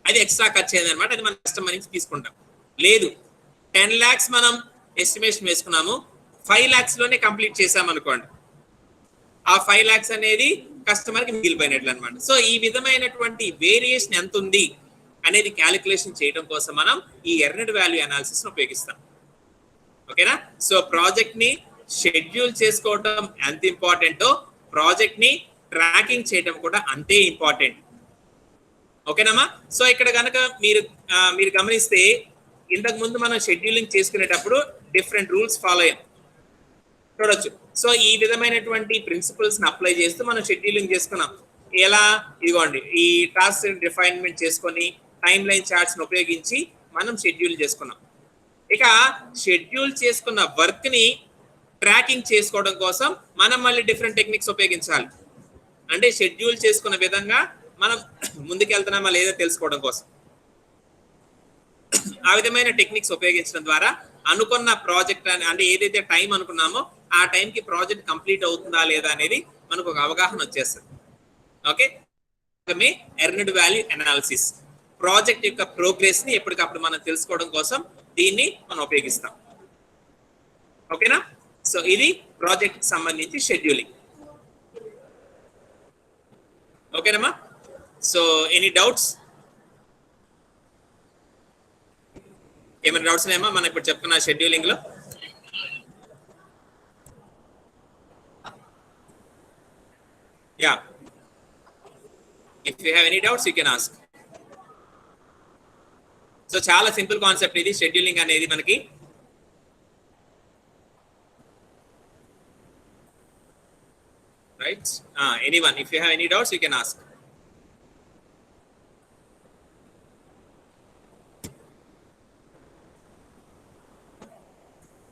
అది ఎక్స్ట్రా ఖర్చు అయింది అనమాట, అది మన కస్టమర్ నుంచి తీసుకుంటాం. లేదు 10 lakhs మనం ఎస్టిమేషన్ వేసుకున్నాము, 5 lakhs లోనే కంప్లీట్ చేసాం అనుకోండి, ఆ 5 lakhs అనేది కస్టమర్ కి మిగిలిపోయినట్లు అనమాట. సో ఈ విధమైనటువంటి వేరియేషన్ ఎంత ఉంది అనేది క్యాలిక్యులేషన్ చేయడం కోసం మనం ఈ ఎర్నడ్ వాల్యూ అనాలిసిస్ ను ఉపయోగిస్తాం. ఓకేనా? సో ప్రాజెక్ట్ ని షెడ్యూల్ చేసుకోవడం ఎంత ఇంపార్టెంటో ప్రాజెక్ట్ ని ట్రాకింగ్ చేయడం కూడా అంతే ఇంపార్టెంట్. ఓకేనమ్మా? సో ఇక్కడ కనుక మీరు గమనిస్తే ఇంతకు ముందు మనం షెడ్యూలింగ్ చేసుకునేటప్పుడు డిఫరెంట్ రూల్స్ ఫాలో అయ్యాం చూడొచ్చు. సో ఈ విధమైనటువంటి ప్రిన్సిపల్స్ ని అప్లై చేస్తూ మనం షెడ్యూలింగ్ చేసుకున్నాం. ఎలా, ఇదిగోండి ఈ టాస్క్ డిఫైన్మెంట్ చేసుకొని టైం లైన్ చార్ట్స్ ని ఉపయోగించి మనం షెడ్యూల్ చేసుకున్నాం. ఇక షెడ్యూల్ చేసుకున్న వర్క్ ని ట్రాకింగ్ చేసుకోవడం కోసం మనం మళ్ళీ డిఫరెంట్ టెక్నిక్స్ ఉపయోగించాలి. అంటే షెడ్యూల్ చేసుకున్న విధంగా మనం ముందుకెళ్తున్నామా లేదా తెలుసుకోవడం కోసం ఆ విధమైన టెక్నిక్స్ ఉపయోగించడం ద్వారా అనుకున్న ప్రాజెక్ట్ అంటే ఏదైతే టైం అనుకున్నామో ఆ టైంకి ప్రాజెక్ట్ కంప్లీట్ అవుతుందా లేదా అనేది మనకు ఒక అవగాహన వచ్చేస్తుంది. Okay, earned value analysis project యొక్క ప్రోగ్రెస్ ని ఎప్పటికప్పుడు మనం తెలుసుకోవడం కోసం దీన్ని మనం ఉపయోగిస్తాం. ఓకేనా? సో ఇది ప్రాజెక్ట్ సంబంధించి షెడ్యూలింగ్. ఓకేనమ్మా? So any doubts? ఏమైనా డౌట్స్ ఉన్నాయమ్మా మనం ఇప్పుడు చెప్పుకున్న షెడ్యూలింగ్ లో? Yeah, if you have any doubts you can ask. So చాలా సింపుల్ కాన్సెప్ట్ ఇది షెడ్యూలింగ్ అనేది మనకి. Right. right? Anyone, if you have any doubts, you can ask.